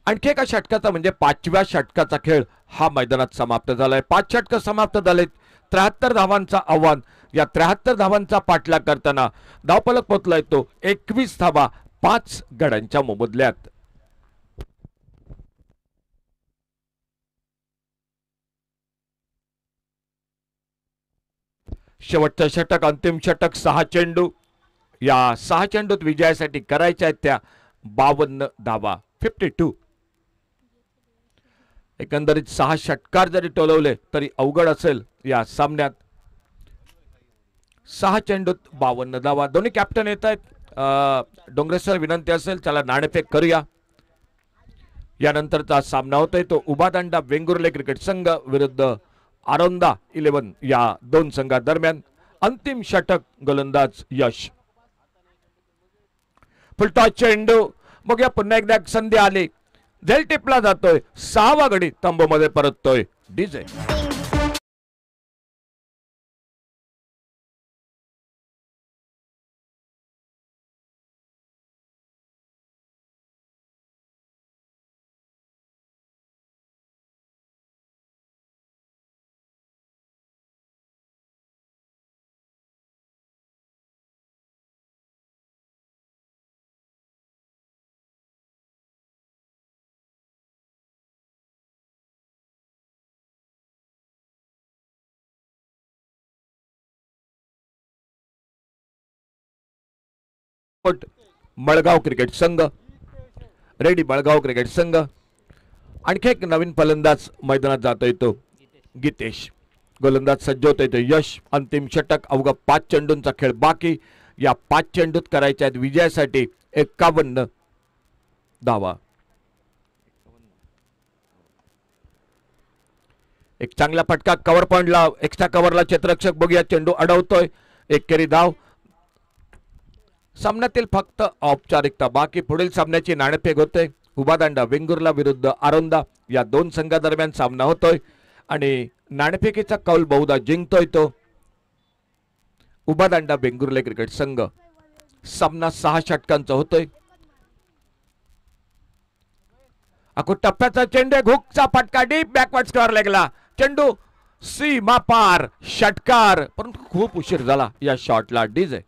C: आणखी एका षटकाचा म्हणजे 5व्या षटकाचा खेळ हा मैदानात समाप्त झालाय. 5 षटक समाप्त झालेत. 73 धावांचा आव्हान. या 73 धावांचा पाठलाग करताना धावफलक पोहोचलाय तो 21 धावा 5 गड्यांच्या मोबदल्यात. शेवटचं षटक, अंतिम षटक, 6 चेंडू. या 6 चेंडूत विजयासाठी करायच्या आहेत त्या 52 धावा, 52. एकंदरीत 6 षटकार जरी टोलवले तरी अवघड असेल या सामन्यात. 6 चेंडूत 52 धावा. दोन्ही कॅप्टन येत आहेत. डोंगरे सर, विनंती असेल चला नाणेफेक करूया. यानंतरचा सामना होतोय तो उभादांडा वेंगुर्ले क्रिकेट संघ विरुद्ध आरोंदा 11 या दोन संघादरम्यान. अंतिम षटक, गोलंदाज यश. फुलटॉस चेंडू. बघूया पुन्हा एकदा संधी आली. झेल टिपला जातोय. 6वा गडी तंबूमध्ये परततोय डीजे. मळगाव क्रिकेट संघ, रेडी मळगाव क्रिकेट संघ. आणखी एक नवीन फलंदाज मैदानात जातोय तो गीतेश. गोलंदाज सज्ज होतोय तो यश. अंतिम षटक, अवघा 5 चेंडूंचा खेळ बाकी. या 5 चेंडूत करायच्या आहेत विजयासाठी 51 धावा. एक चांगला फटका कव्हर पॉइंटला, एक्स्ट्रा कव्हरला क्षेत्ररक्षक. बघूया चेंडू अडवतोय. एकेरी धाव. सामन्यातील फक्त औपचारिकता बाकी. पुढील सामन्याची नाणेफेक होते. उभादांडा वेंगुर्ला विरुद्ध आरोंदा या दोन संघादरम्यान सामना होतोय आणि नाणेफेकीचा कौल बहुधा जिंकतोय तो उभादांडा वेंगुर्ले क्रिकेट संघ. सामना 6 षटकांचा होतोय. अको टप्प्याचा चेंडू, हुकचा फटका, डीप बॅकवर्ड स्क्वेअर लेगला. चेंडू सीमा पार, षटकार, परंतु खूप उशीर झाला या शॉटला डीजे.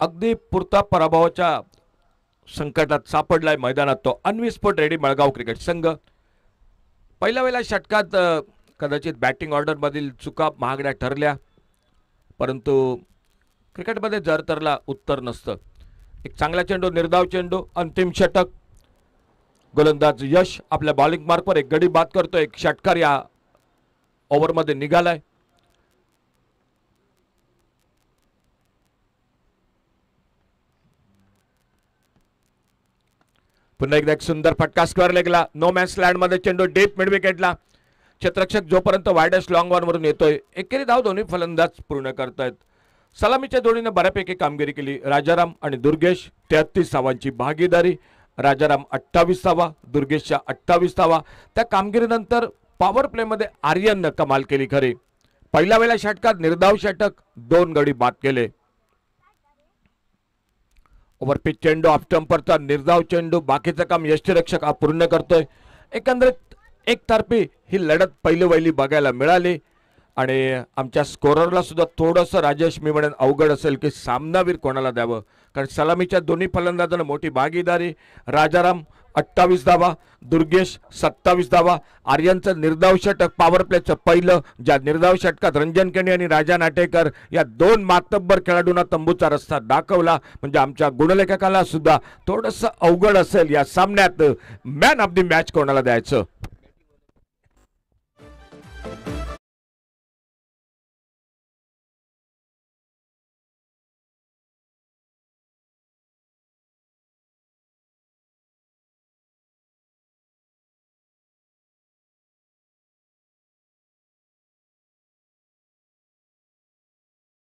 C: अगदी पुरता पराभवाच्या संकटात सापडलाय मैदानात तो अनविस्फोट रेडी मळगाव क्रिकेट संघ. पहिल्या षटकात कदाचित बॅटिंग ऑर्डर मधील चुका महागड्या ठरल्या, परंतु क्रिकेटमध्ये जर तरला उत्तर नसतं. एक चांगला चेंडू, निर्धाव चेंडू, अंतिम षटक. गोलंदाज यश आपल्या बॉलिंग मार्कवर एक गडी बाद करतो. एक षटकार या ओव्हरमध्ये निघालाय. पुन्हा एकदा एक सुंदर फटका स्क्वेअर लेगला. नो मॅच लँड मध्ये चेंडू डीप मिड विकेटला. क्षेत्ररक्षक जोपर्यंत वायडेस्ट लॉंग वन वरून येतोय. एकेरी धाव दोन्ही फलंदाज पूर्ण करतायत. सलामीच्या जोडीने बऱ्यापैकी कामगिरी केली. राजाराम आणि दुर्गेश 33 धावांची भागीदारी. राजाराम 28 धावा, दुर्गेशच्या 28 धावा. त्या कामगिरीनंतर पॉवर प्ले मध्ये आर्यननं कमाल केली खरी. पहिल्या षटकात निर्धाव षटक, 2 गडी बाद केले. ओव्हरपिच चेंडू, ऑफ स्टंपरचा निर्धाव चेंडू. बाकीचं काम यष्टीरक्षक पूर्ण करतोय. एकंदरीत एकतर्फी ही लढत पहिली बघायला मिळाली आणि आमच्या स्कोररला सुद्धा थोडंसं राजेश मी म्हणेन अवघड असेल की सामनावीर कोणाला द्यावं, कारण सलामीच्या दोन्ही फलंदाजांना मोठी भागीदारी. राजाराम 28 धावा, दुर्गेश 27 धावा. आर्यनचं निर्धाव षटक पॉवर प्लेचं पहिलं, ज्या निर्धाव षटकात रंजन केणी आणि राजा नाटेकर या 2 मातब्बर खेळाडूंना तंबूचा रस्ता दाखवला. म्हणजे आमच्या गुणलेखकाला सुद्धा थोडंसं अवघड असेल या सामन्यात मॅन ऑफ द मॅच कोणाला द्यायचं.